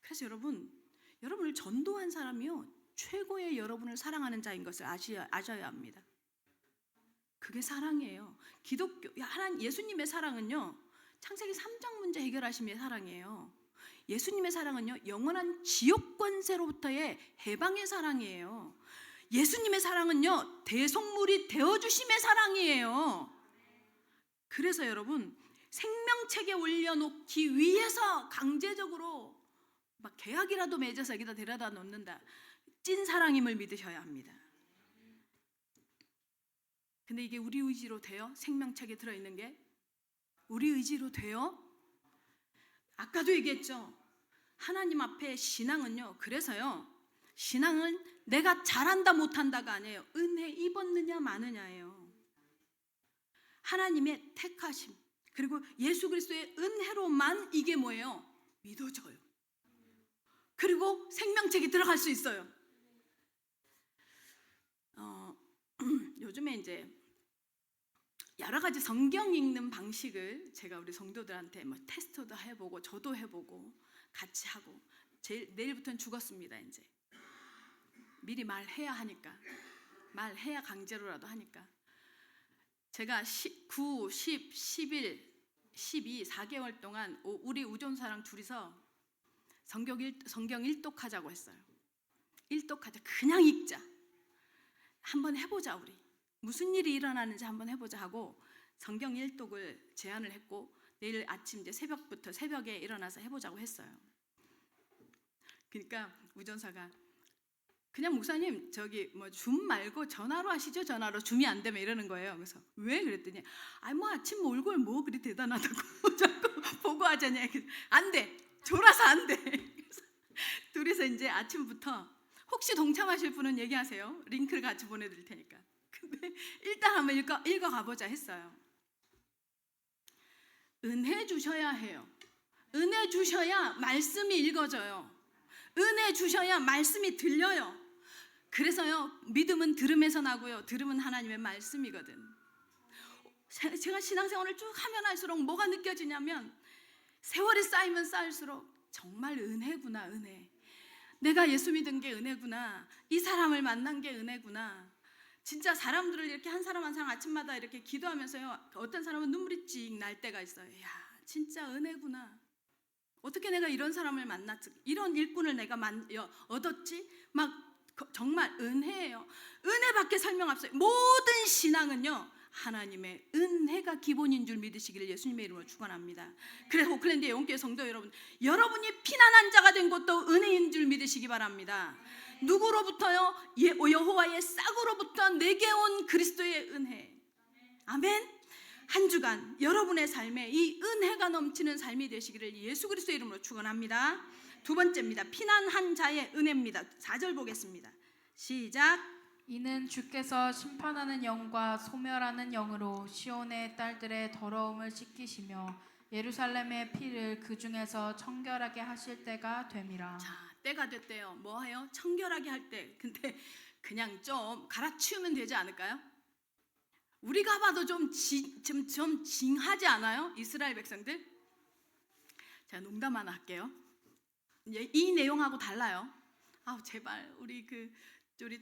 그래서 여러분을 전도한 사람이요 최고의 여러분을 사랑하는 자인 것을 아셔야 합니다. 그게 사랑이에요. 예수님의 사랑은요 창세기 3장 문제 해결하심의 사랑이에요. 예수님의 사랑은요 영원한 지옥 권세로부터의 해방의 사랑이에요. 예수님의 사랑은요 대속물이 되어주심의 사랑이에요. 그래서 여러분 생명책에 올려놓기 위해서 강제적으로 막 계약이라도 맺어서 여기다 데려다 놓는다. 찐 사랑임을 믿으셔야 합니다. 근데 이게 우리 의지로 돼요? 생명책에 들어있는 게? 우리 의지로 돼요? 아까도 얘기했죠. 하나님 앞에 신앙은요. 그래서요. 신앙은 내가 잘한다 못한다가 아니에요. 은혜 입었느냐 마느냐예요. 하나님의 택하심 그리고 예수 그리스도의 은혜로만 이게 뭐예요? 믿어져요. 그리고 생명책에 들어갈 수 있어요. 요즘에 이제 여러 가지 성경 읽는 방식을 제가 우리 성도들한테 뭐 테스트도 해보고 저도 해보고 같이 하고 내일부터는 죽었습니다. 이제 미리 말해야 하니까 말해야 강제로라도 하니까 제가 9, 10, 11, 12, 4개월 동안 우리 우존사랑 둘이서 성경 일독하자고 했어요. 일독하자. 그냥 읽자. 한번 해보자 우리. 무슨 일이 일어나는지 한번 해보자 하고 성경 일독을 제안을 했고 내일 아침 이제 새벽에 일어나서 해보자고 했어요. 그러니까 우전사가 그냥 목사님 저기 뭐 줌 말고 전화로 하시죠. 전화로 줌이 안 되면 이러는 거예요. 그래서 왜 그랬더니 뭐 아침 몰골 뭐 그리 대단하다고 자꾸 보고 하자냐. 안 돼. 졸아서 안 돼. 그래서 둘이서 이제 아침부터 혹시 동참하실 분은 얘기하세요. 링크를 같이 보내드릴 테니까. 근데 일단 한번 읽어 가보자 했어요. 은혜 주셔야 해요. 은혜 주셔야 말씀이 읽어져요. 은혜 주셔야 말씀이 들려요. 그래서요 믿음은 들음에서 나고요. 들음은 하나님의 말씀이거든. 제가 신앙생활을 쭉 하면 할수록 뭐가 느껴지냐면 세월이 쌓이면 쌓일수록 정말 은혜구나. 은혜. 내가 예수 믿은 게 은혜구나. 이 사람을 만난 게 은혜구나. 진짜 사람들을 이렇게 한 사람 한 사람 아침마다 이렇게 기도하면서요 어떤 사람은 눈물이 찍 날 때가 있어요. 야 진짜 은혜구나. 어떻게 내가 이런 사람을 만났지? 이런 일꾼을 내가 얻었지? 막 정말 은혜예요. 은혜밖에 설명 없어요. 모든 신앙은요 하나님의 은혜가 기본인 줄 믿으시기를 예수님의 이름으로 축원합니다. 그래서 오클랜드의 영교회 성도 여러분, 여러분이 피난한 자가 된 것도 은혜인 줄 믿으시기 바랍니다. 누구로부터요? 여호와의 싹으로부터 내게 온 그리스도의 은혜. 아멘. 한 주간 여러분의 삶에 이 은혜가 넘치는 삶이 되시기를 예수 그리스도의 이름으로 축원합니다. 두 번째입니다. 피난한 자의 은혜입니다. 4절 보겠습니다. 시작. 이는 주께서 심판하는 영과 소멸하는 영으로 시온의 딸들의 더러움을 씻기시며 예루살렘의 피를 그 중에서 청결하게 하실 때가 됨이라. 자, 때가 됐대요. 뭐해요? 청결하게 할 때. 근데 그냥 좀 갈아치우면 되지 않을까요? 우리가 봐도 좀 징하지 않아요? 이스라엘 백성들? 자, 농담 하나 할게요. 이 내용하고 달라요. 제발 우리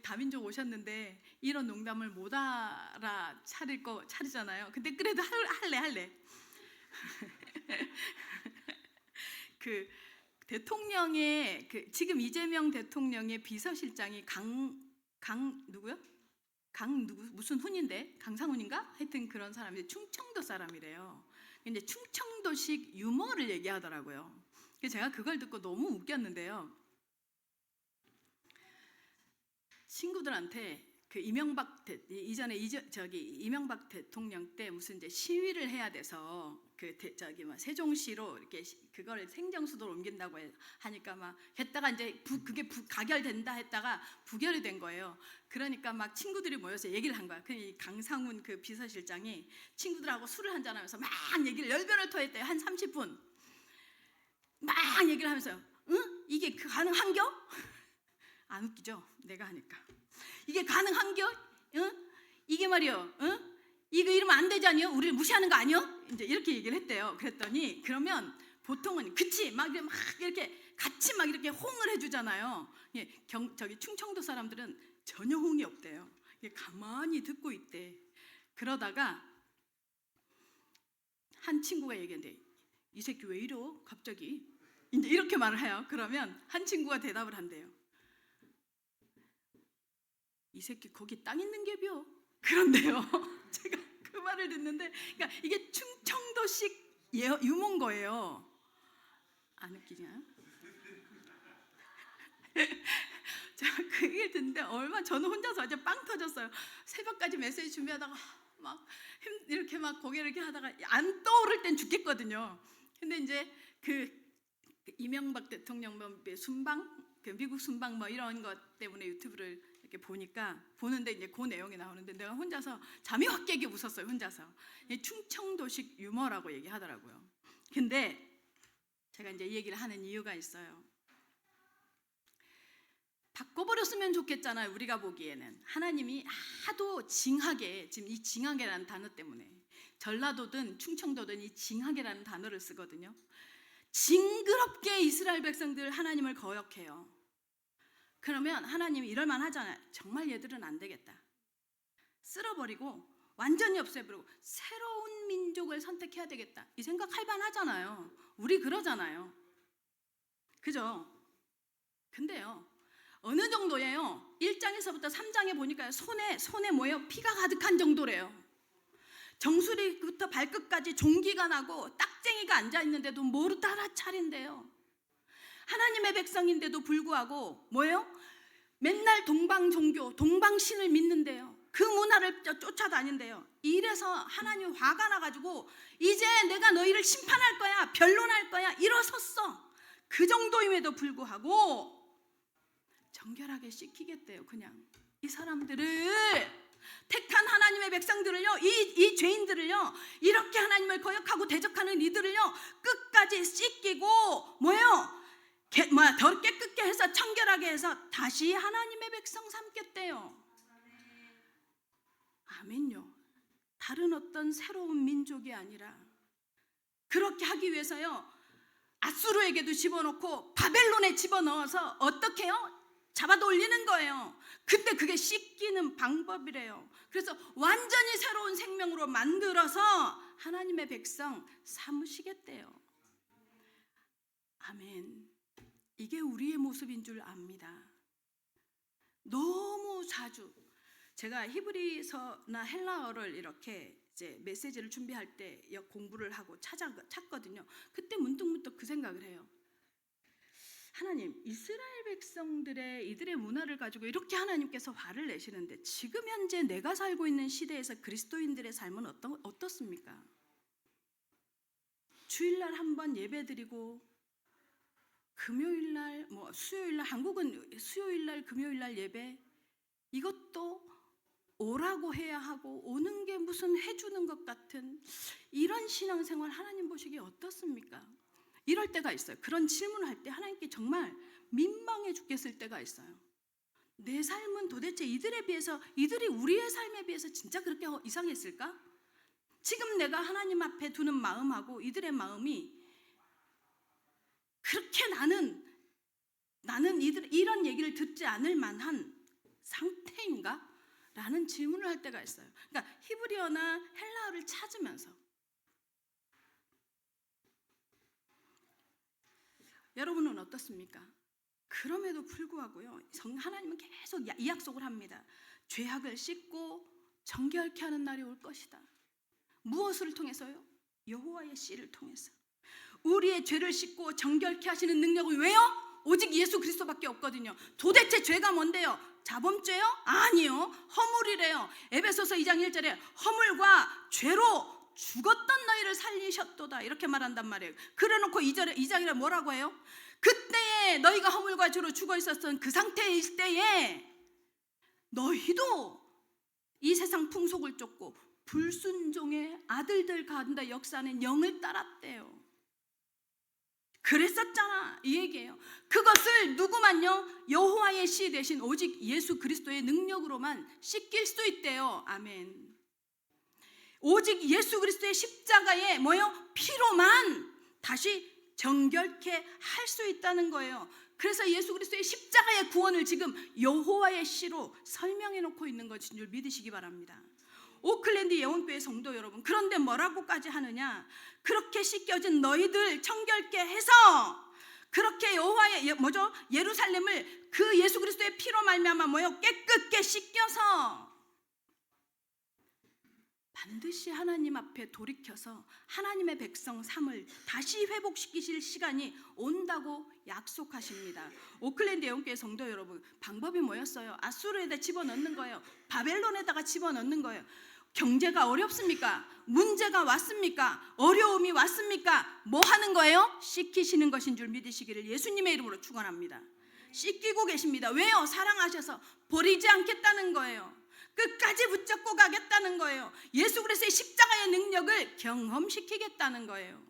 다민족 오셨는데 이런 농담을 못 차리잖아요. 근데 그래도 할래. 대통령의 지금 이재명 대통령의 비서실장이 누구요? 무슨 훈인데 강상훈인가? 하여튼 그런 사람이 충청도 사람이래요. 근데 충청도식 유머를 얘기하더라고요. 그래서 제가 그걸 듣고 너무 웃겼는데요. 친구들한테 그 이명박 대통령 때 무슨 이제 시위를 해야 돼서 세종시로 이렇게 그걸 생정수도로 옮긴다고 하니까 막 했다가 이제 그게 가결된다 했다가 부결이 된 거예요. 그러니까 막 친구들이 모여서 얘기를 한 거야. 그 강상훈 그 비서실장이 친구들하고 술을 한잔하면서 막 얘기를 열변을 토했대요. 한 30분 막 얘기를 하면서 응? 이게 가능한겨? 안 웃기죠? 내가 하니까 이게 가능한겨? 응? 이게 말이요, 응? 이거 이러면 안 되잖아요. 우리를 무시하는 거 아니요? 이제 이렇게 얘기를 했대요. 그랬더니 그러면 보통은 그치 막 이렇게 같이 막 이렇게 호응을 해주잖아요. 저기 충청도 사람들은 전혀 호응이 없대요. 가만히 듣고 있대. 그러다가 한 친구가 얘기했는데 이 새끼 왜 이러? 갑자기 이제 이렇게 말을 해요. 그러면 한 친구가 대답을 한대요. 이 새끼 거기 땅 있는 개비요. 그런데요. 제가 그 말을 듣는데, 그러니까 이게 충청도식 유머인 거예요. 안 웃기냐? 제가 그 얘기를 듣는데 저는 혼자서 어제 빵 터졌어요. 새벽까지 메시지 준비하다가 막 이렇게 막 고개를 이렇게 하다가 안 떠오를 땐 죽겠거든요. 근데 이제 그 이명박 대통령 순방, 그 미국 순방 뭐 이런 것 때문에 유튜브를 이렇게 보는데 이제 그 내용이 나오는데 내가 혼자서 잠이 확 깨게 웃었어요. 혼자서. 충청도식 유머라고 얘기하더라고요. 근데 제가 이제 이 얘기를 하는 이유가 있어요. 바꿔버렸으면 좋겠잖아요. 우리가 보기에는 하나님이 하도 징하게, 지금 이 징하게라는 단어 때문에 전라도든 충청도든 이 징하게라는 단어를 쓰거든요. 징그럽게 이스라엘 백성들 하나님을 거역해요. 그러면 하나님이 이럴만 하잖아요. 정말 얘들은 안 되겠다. 쓸어버리고 완전히 없애버리고 새로운 민족을 선택해야 되겠다. 이 생각 할 만하잖아요. 우리 그러잖아요. 그죠? 근데요. 어느 정도예요? 1장에서부터 3장에 보니까 손에 뭐예요? 피가 가득한 정도래요. 정수리부터 발끝까지 종기가 나고 딱쟁이가 앉아있는데도 모르 따라 차린대요. 하나님의 백성인데도 불구하고 뭐예요? 맨날 동방종교, 동방신을 믿는데요. 그 문화를 쫓아다닌대요. 이래서 하나님 화가 나가지고 이제 내가 너희를 심판할 거야, 변론할 거야 일어섰어. 그 정도임에도 불구하고 정결하게 씻기겠대요. 그냥 이 사람들을, 택한 하나님의 백성들을요, 이 죄인들을요, 이렇게 하나님을 거역하고 대적하는 이들을요 끝까지 씻기고 뭐예요? 더 깨끗게 해서 청결하게 해서 다시 하나님의 백성 삼겠대요. 아멘요. 다른 어떤 새로운 민족이 아니라 그렇게 하기 위해서요 아수르에게도 집어넣고 바벨론에 집어넣어서 어떻게 해요? 잡아도 올리는 거예요. 근데 그게 씻기는 방법이래요. 그래서 완전히 새로운 생명으로 만들어서 하나님의 백성 삼으시겠대요. 아멘. 이게 우리의 모습인 줄 압니다. 너무 자주 제가 히브리서나 헬라어를 이렇게 이제 메시지를 준비할 때 공부를 하고 찾거든요. 그때 문득 그 생각을 해요. 하나님, 이스라엘 백성들의 이들의 문화를 가지고 이렇게 하나님께서 화를 내시는데 지금 현재 내가 살고 있는 시대에서 그리스도인들의 삶은 어떻습니까? 주일날 한번 예배드리고 금요일날, 수요일날, 한국은 수요일날, 금요일날 예배, 이것도 오라고 해야 하고 오는 게 무슨 해주는 것 같은 이런 신앙생활 하나님 보시기에 어떻습니까? 이럴 때가 있어요. 그런 질문을 할 때 하나님께 정말 민망해 죽겠을 때가 있어요. 내 삶은 도대체 이들에 비해서, 이들이 우리의 삶에 비해서 진짜 그렇게 이상했을까? 지금 내가 하나님 앞에 두는 마음하고 이들의 마음이 그렇게 나는 이런 얘기를 듣지 않을 만한 상태인가? 라는 질문을 할 때가 있어요. 그러니까 히브리어나 헬라어를 찾으면서 여러분은 어떻습니까? 그럼에도 불구하고요, 하나님은 계속 이 약속을 합니다. 죄악을 씻고 정결케 하는 날이 올 것이다. 무엇을 통해서요? 여호와의 씨를 통해서. 우리의 죄를 씻고 정결케 하시는 능력은 왜요? 오직 예수 그리스도밖에 없거든요. 도대체 죄가 뭔데요? 자범죄요? 아니요. 허물이래요. 에베소서 2장 1절에 허물과 죄로 죽었던 너희를 살리셨도다 이렇게 말한단 말이에요. 그래놓고 2장이라 뭐라고 해요? 그때에 너희가 허물과 죄로 죽어 있었던 그 상태일 때에 너희도 이 세상 풍속을 쫓고 불순종의 아들들 가운데 역사하는 영을 따랐대요. 그랬었잖아 이 얘기예요. 그것을 누구만요? 여호와의 씨 대신 오직 예수 그리스도의 능력으로만 씻길 수 있대요. 아멘. 오직 예수 그리스도의 십자가의 피로만 다시 정결케 할 수 있다는 거예요. 그래서 예수 그리스도의 십자가의 구원을 지금 여호와의 씨로 설명해 놓고 있는 것인 줄 믿으시기 바랍니다. 오클랜드 예원교회 성도 여러분, 그런데 뭐라고까지 하느냐? 그렇게 씻겨진 너희들 정결케 해서 그렇게 여호와의 예루살렘을 그 예수 그리스도의 피로 말미암아 깨끗게 씻겨서 반드시 하나님 앞에 돌이켜서 하나님의 백성 삶을 다시 회복시키실 시간이 온다고 약속하십니다. 오클랜드 예원교회 성도 여러분, 방법이 뭐였어요? 아수르에다 집어넣는 거예요. 바벨론에다가 집어넣는 거예요. 경제가 어렵습니까? 문제가 왔습니까? 어려움이 왔습니까? 뭐 하는 거예요? 씻기시는 것인 줄 믿으시기를 예수님의 이름으로 축원합니다. 씻기고 계십니다. 왜요? 사랑하셔서 버리지 않겠다는 거예요. 끝까지 붙잡고 가겠다는 거예요. 예수 그리스도의 십자가의 능력을 경험시키겠다는 거예요.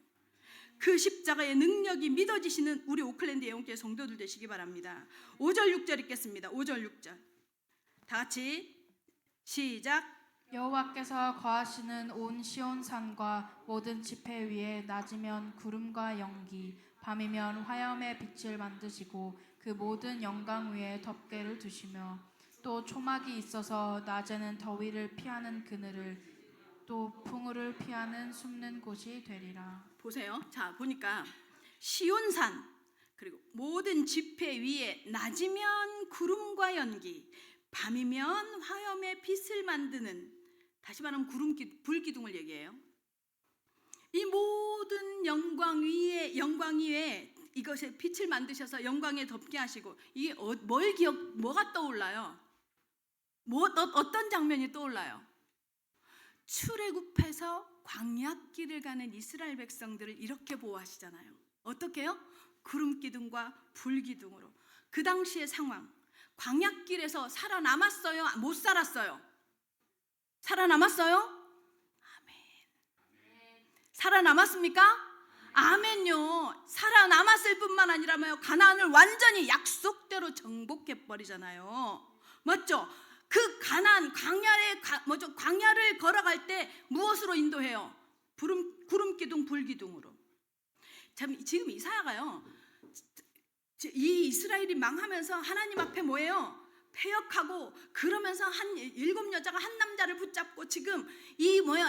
그 십자가의 능력이 믿어지시는 우리 오클랜드 예원교회 성도들 되시기 바랍니다. 5절 6절 읽겠습니다. 5절 6절 다 같이 시작. 여호와께서 거하시는 온 시온산과 모든 지폐 위에 낮이면 구름과 연기, 밤이면 화염의 빛을 만드시고 그 모든 영광 위에 덮개를 두시며 또 초막이 있어서 낮에는 더위를 피하는 그늘을 또 풍우를 피하는 숨는 곳이 되리라. 보세요. 자, 보니까 시온산 그리고 모든 지폐 위에 낮이면 구름과 연기, 밤이면 화염의 빛을 만드는, 다시 말하면 불기둥을 얘기해요. 이 모든 영광 위에 이것에 빛을 만드셔서 영광에 덮게 하시고, 이게 뭐가 떠올라요? 어떤 장면이 떠올라요? 출애굽해서 광야길을 가는 이스라엘 백성들을 이렇게 보호하시잖아요. 어떻게 해요? 구름기둥과 불기둥으로. 그 당시의 상황, 광야길에서 살아남았어요? 못 살았어요? 살아남았어요? 아멘. 살아남았습니까? 아멘요. 살아남았을 뿐만 아니라 가나안을 완전히 약속대로 정복해버리잖아요. 맞죠? 그 가나안 광야를 걸어갈 때 무엇으로 인도해요? 구름기둥 불기둥으로. 참, 지금 이사야가요, 이 이스라엘이 망하면서 하나님 앞에 뭐예요? 패역하고 그러면서 한 7여자가 한 남자를 붙잡고 지금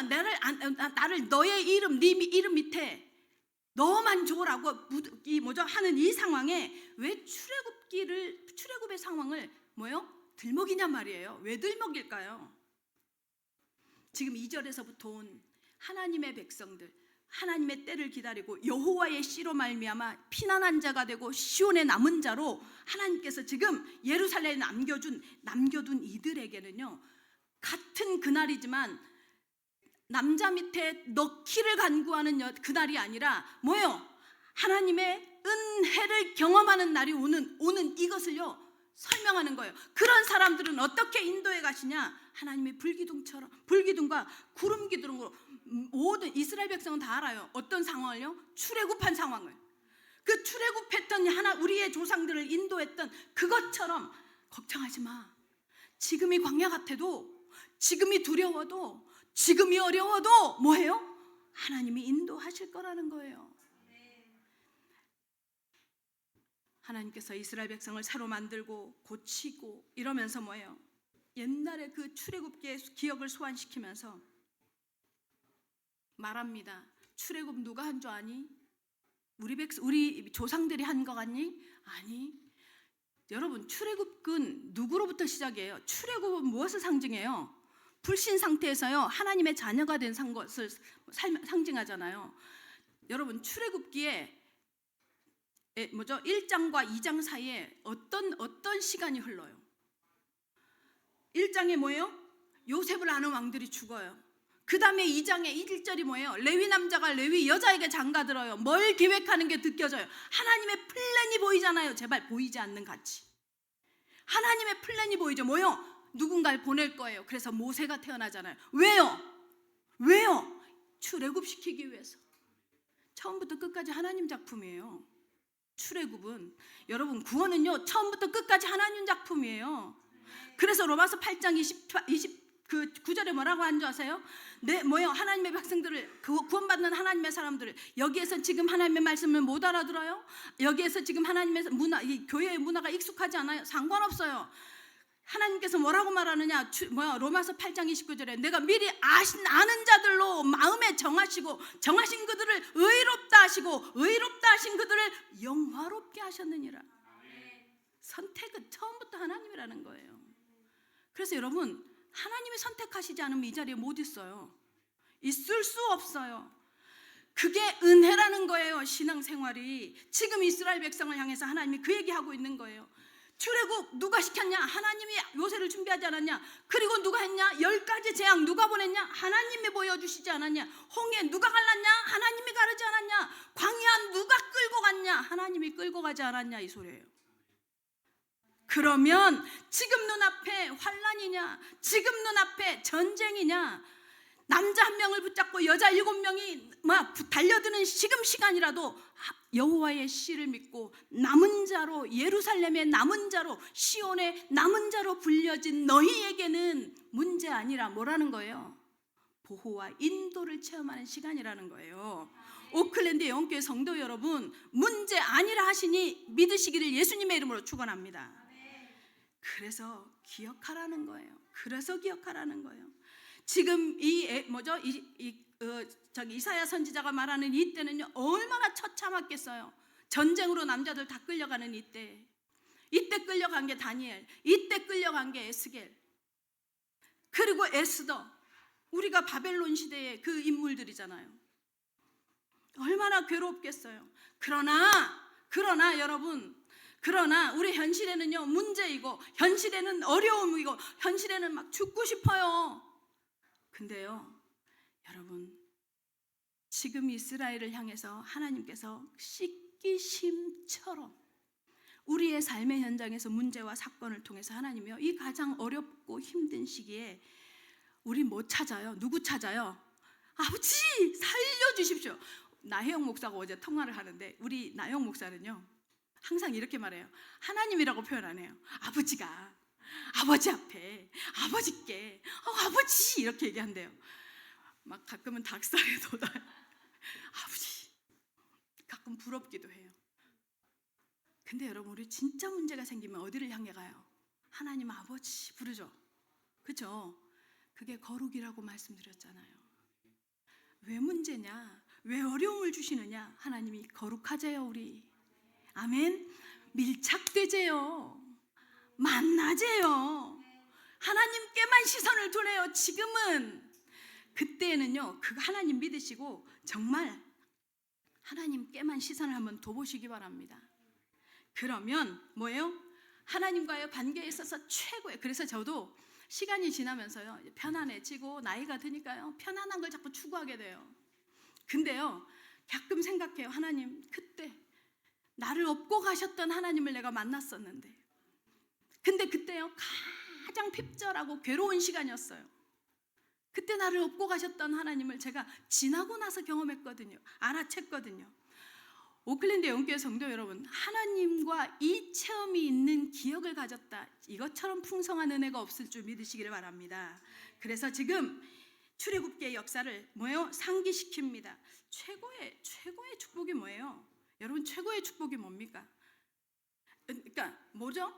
나를 너의 이름, 네 이름 밑에 너만 줘라고 하는 이 상황에 왜 출애굽의 상황을 들먹이냐 말이에요. 왜 들먹일까요? 지금 2절에서부터 온 하나님의 백성들, 하나님의 때를 기다리고 여호와의 씨로 말미암아 피난한 자가 되고 시온의 남은 자로 하나님께서 지금 예루살렘에 남겨둔 이들에게는요, 같은 그날이지만 남자 밑에 넣기를 간구하는 그날이 아니라 하나님의 은혜를 경험하는 날이 오는 이것을요 설명하는 거예요. 그런 사람들은 어떻게 인도해 가시냐? 하나님의 불기둥과 구름기둥으로. 모든 이스라엘 백성은 다 알아요. 어떤 상황을요? 출애굽한 상황을. 그 출애굽했던 우리의 조상들을 인도했던 그것처럼 걱정하지 마. 지금이 광야 같아도, 지금이 두려워도, 지금이 어려워도 하나님이 인도하실 거라는 거예요. 하나님께서 이스라엘 백성을 새로 만들고 고치고 이러면서 옛날에 그 출애굽기의 기억을 소환시키면서 말합니다. 출애굽 누가 한 줄 아니? 우리 조상들이 한 거 같니? 아니. 여러분, 출애굽은 누구로부터 시작이에요? 출애굽은 무엇을 상징해요? 불신 상태에서요 하나님의 자녀가 된 것을 상징하잖아요. 여러분, 출애굽기에 1장과 2장 사이에 어떤 시간이 흘러요? 1장에 뭐예요? 요셉을 아는 왕들이 죽어요. 그 다음에 2장에 1절이 뭐예요? 레위 남자가 레위 여자에게 장가들어요. 뭘 계획하는 게 느껴져요? 하나님의 플랜이 보이잖아요. 제발 보이지 않는 가치. 하나님의 플랜이 보이죠. 뭐요? 누군가를 보낼 거예요. 그래서 모세가 태어나잖아요. 왜요? 출애굽시키기 위해서. 처음부터 끝까지 하나님 작품이에요. 출애굽은, 여러분, 구원은요 처음부터 끝까지 하나님 작품이에요. 그래서 로마서 8장 9절에 뭐라고 한 줄 아세요? 하나님의 백성들을, 구원받는 하나님의 사람들을, 여기에서 지금 하나님의 말씀을 못 알아들어요? 여기에서 지금 하나님의 문화, 이 교회의 문화가 익숙하지 않아요? 상관없어요. 하나님께서 뭐라고 말하느냐? 로마서 8장 29절에 내가 미리 아는 자들로 마음에 정하신 그들을 의롭다 하신 그들을 영화롭게 하셨느니라. 선택은 처음부터 하나님이라는 거예요. 그래서 여러분, 하나님이 선택하시지 않으면 이 자리에 못 있어요. 있을 수 없어요. 그게 은혜라는 거예요. 신앙생활이. 지금 이스라엘 백성을 향해서 하나님이 그 얘기하고 있는 거예요. 출애굽 누가 시켰냐? 하나님이 요새를 준비하지 않았냐? 그리고 누가 했냐? 10가지 재앙 누가 보냈냐? 하나님이 보여주시지 않았냐? 홍해 누가 갈랐냐? 하나님이 가르지 않았냐? 광야 누가 끌고 갔냐? 하나님이 끌고 가지 않았냐? 이 소리예요. 그러면 지금 눈앞에 환란이냐? 지금 눈앞에 전쟁이냐? 남자 1명을 붙잡고 여자 7명이 달려드는 지금 시간이라도 여호와의 씨를 믿고 남은 자로, 예루살렘의 남은 자로, 시온의 남은 자로 불려진 너희에게는 문제 아니라 뭐라는 거예요? 보호와 인도를 체험하는 시간이라는 거예요. 오클랜드 영교회 성도 여러분, 문제 아니라 하시니 믿으시기를 예수님의 이름으로 축원합니다. 그래서 기억하라는 거예요. 지금 이사야 선지자가 말하는 이때는요 얼마나 처참했겠어요. 전쟁으로 남자들 다 끌려가는 이때 끌려간 게 다니엘, 이때 끌려간 게 에스겔, 그리고 에스더, 우리가 바벨론 시대의 그 인물들이잖아요. 얼마나 괴롭겠어요. 그러나 여러분, 우리 현실에는요 문제이고, 현실에는 어려움이고, 현실에는 막 죽고 싶어요. 근데요 여러분, 지금 이스라엘을 향해서 하나님께서 씻기심처럼 우리의 삶의 현장에서 문제와 사건을 통해서 하나님이요 이 가장 어렵고 힘든 시기에 우리 뭐 찾아요? 누구 찾아요? 아버지 살려주십시오. 나혜영 목사가 어제 통화를 하는데, 우리 나혜영 목사는요 항상 이렇게 말해요. 하나님이라고 표현 안 해요. 아버지가 아버지 앞에 아버지께 아버지 이렇게 얘기한대요. 막 가끔은 닭살에 돋아요. 아버지, 가끔 부럽기도 해요. 근데 여러분, 우리 진짜 문제가 생기면 어디를 향해 가요? 하나님 아버지 부르죠. 그죠? 그게 거룩이라고 말씀드렸잖아요. 왜 문제냐? 왜 어려움을 주시느냐? 하나님이 거룩하재요 우리. 아멘. 밀착되재요. 만나재요. 하나님께만 시선을 두래요. 지금은. 그때는요 그 하나님 믿으시고 정말 하나님께만 시선을 한번 둬보시기 바랍니다. 그러면 뭐예요? 하나님과의 관계에 있어서 최고예요. 그래서 저도 시간이 지나면서요 편안해지고 나이가 드니까요 편안한 걸 자꾸 추구하게 돼요. 근데요 가끔 생각해요. 하나님, 그때 나를 업고 가셨던 하나님을 내가 만났었는데, 근데 그때요 가장 핍절하고 괴로운 시간이었어요. 그때 나를 업고 가셨던 하나님을 제가 지나고 나서 경험했거든요. 알아챘거든요. 오클랜드 영교회 성도 여러분, 하나님과 이 체험이 있는 기억을 가졌다, 이것처럼 풍성한 은혜가 없을 줄 믿으시기를 바랍니다. 그래서 지금 출애굽기의 역사를 뭐예요? 상기시킵니다. 최고의 축복이 뭐예요? 여러분, 최고의 축복이 뭡니까? 그러니까 뭐죠?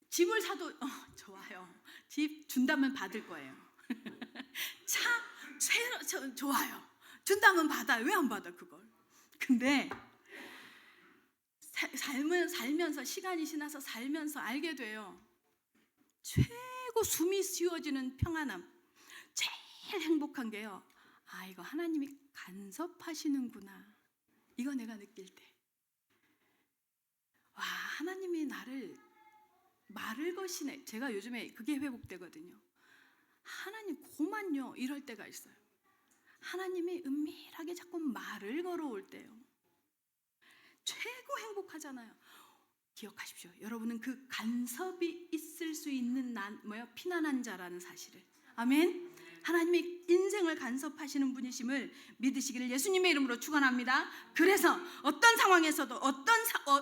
집을 사도 좋아요. 집 준다면 받을 거예요. 차 좋아요. 준다면 받아요. 왜 안 받아 그걸? 근데 살면서 시간이 지나서 살면서 알게 돼요. 최고 숨이 쉬어지는 평안함, 제일 행복한 게요. 아, 이거 하나님이 간섭하시는구나. 이거 내가 느낄 때, 와, 하나님이 나를 말을 거시네. 제가 요즘에 그게 회복되거든요. 하나님 고만요 이럴 때가 있어요. 하나님이 은밀하게 자꾸 말을 걸어올 때요. 최고 행복하잖아요. 기억하십시오. 여러분은 그 간섭이 있을 수 있는 피난한 자라는 사실을. 아멘. 하나님이 인생을 간섭하시는 분이심을 믿으시기를 예수님의 이름으로 축원합니다. 그래서 어떤 상황에서도 어떤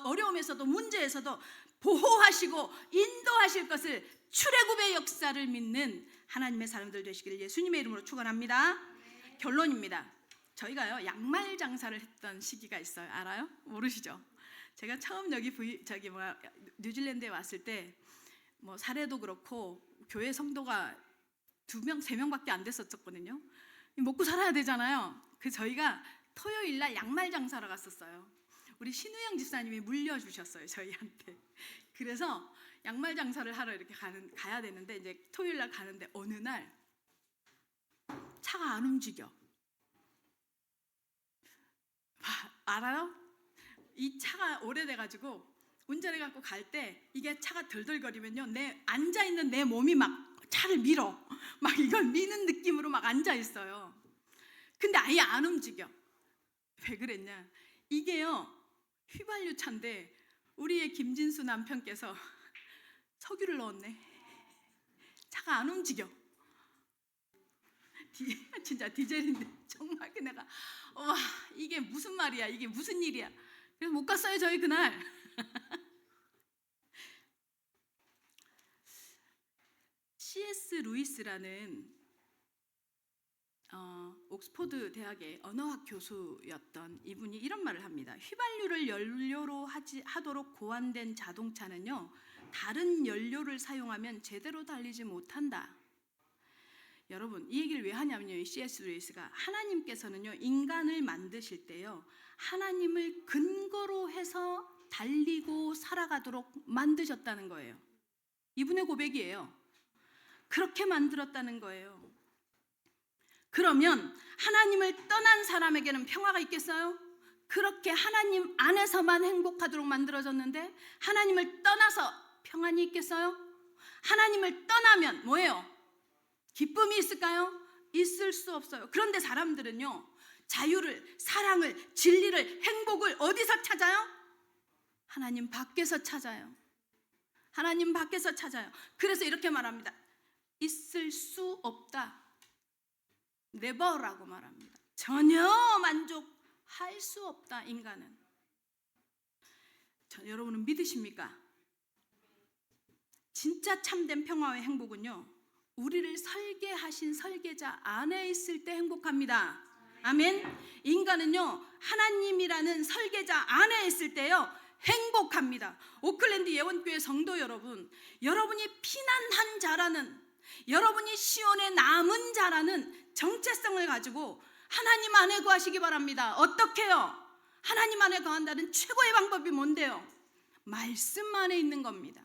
어려움에서도 문제에서도 보호하시고 인도하실 것을 출애굽의 역사를 믿는 하나님의 사람들 되시기를 예수님의 이름으로 축원합니다. 결론입니다. 저희가요 양말 장사를 했던 시기가 있어요. 알아요? 모르시죠? 제가 처음 여기 뉴질랜드에 왔을 때 뭐 사례도 그렇고 교회 성도가 2명, 3명밖에 안 됐었거든요. 먹고 살아야 되잖아요. 저희가 토요일 날 양말 장사를 갔었어요. 우리 신우영 집사님이 물려주셨어요, 저희한테. 그래서 양말 장사를 하러 이렇게 가야 되는데 이제 토요일 날 가는데 어느 날 차가 안 움직여. 알아요? 이 차가 오래돼가지고 운전해갖고 갈 때 이게 차가 덜덜거리면요, 앉아있는 내 몸이 막 차를 밀어. 막 이걸 미는 느낌으로 막 앉아있어요. 근데 아예 안 움직여. 왜 그랬냐? 이게요 휘발유 차인데 우리의 김진수 남편께서 석유를 넣었네. 차가 안 움직여. 진짜 디젤인데 정말 내가 와, 이게 무슨 말이야, 이게 무슨 일이야. 그래서 못 갔어요 저희 그날. C.S. 루이스라는 옥스포드 대학의 언어학 교수였던 이분이 이런 말을 합니다. 휘발유를 연료로 하도록 고안된 자동차는요 다른 연료를 사용하면 제대로 달리지 못한다. 여러분, 이 얘기를 왜 하냐면요, 이 C.S. 루이스가 하나님께서는요 인간을 만드실 때요 하나님을 근거로 해서 달리고 살아가도록 만드셨다는 거예요. 이분의 고백이에요. 그렇게 만들었다는 거예요. 그러면 하나님을 떠난 사람에게는 평화가 있겠어요? 그렇게 하나님 안에서만 행복하도록 만들어졌는데 하나님을 떠나서 평안이 있겠어요? 하나님을 떠나면 뭐예요? 기쁨이 있을까요? 있을 수 없어요. 그런데 사람들은요 자유를, 사랑을, 진리를, 행복을 어디서 찾아요? 하나님 밖에서 찾아요. 하나님 밖에서 찾아요. 그래서 이렇게 말합니다. 있을 수 없다. never라고 말합니다. 전혀 만족할 수 없다, 인간은. 여러분은 믿으십니까? 진짜 참된 평화의 행복은요 우리를 설계하신 설계자 안에 있을 때 행복합니다. 아멘. 인간은요 하나님이라는 설계자 안에 있을 때요 행복합니다. 오클랜드 예원교회 성도 여러분, 여러분이 피난한 자라는, 여러분이 시온에 남은 자라는 정체성을 가지고 하나님 안에 거하시기 바랍니다. 어떻게요? 하나님 안에 거한다는 최고의 방법이 뭔데요? 말씀 안에 있는 겁니다.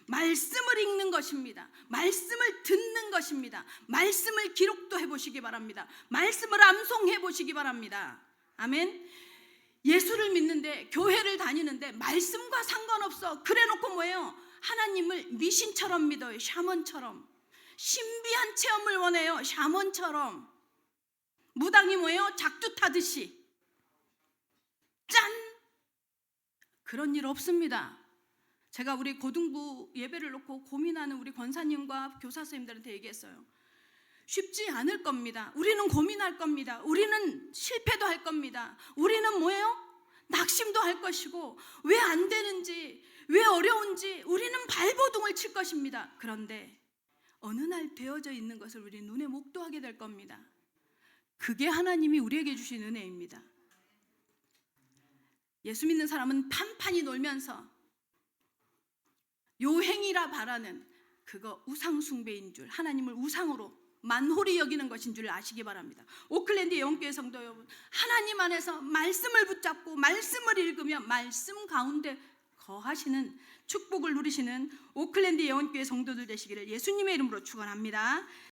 말씀을 읽는 것입니다. 말씀을 듣는 것입니다. 말씀을 기록도 해보시기 바랍니다. 말씀을 암송해 보시기 바랍니다. 아멘. 예수를 믿는데, 교회를 다니는데 말씀과 상관없어. 그래놓고 뭐예요? 하나님을 미신처럼 믿어요. 샤먼처럼. 신비한 체험을 원해요. 샤먼처럼. 무당이 뭐예요? 작두 타듯이. 짠! 그런 일 없습니다. 제가 우리 고등부 예배를 놓고 고민하는 우리 권사님과 교사 선생님들한테 얘기했어요. 쉽지 않을 겁니다. 우리는 고민할 겁니다. 우리는 실패도 할 겁니다. 우리는 뭐예요? 낙심도 할 것이고, 왜 안 되는지, 왜 어려운지 우리는 발버둥을 칠 것입니다. 그런데 어느 날 되어져 있는 것을 우리 눈에 목도하게 될 겁니다. 그게 하나님이 우리에게 주신 은혜입니다. 예수 믿는 사람은 판판히 놀면서 요행이라 바라는 그거 우상 숭배인 줄, 하나님을 우상으로 만홀히 여기는 것인 줄 아시기 바랍니다. 오클랜드 예언교회 성도 여러분, 하나님 안에서 말씀을 붙잡고 말씀을 읽으며 말씀 가운데 거하시는 축복을 누리시는 오클랜드 예언교회 성도들 되시기를 예수님의 이름으로 축원합니다.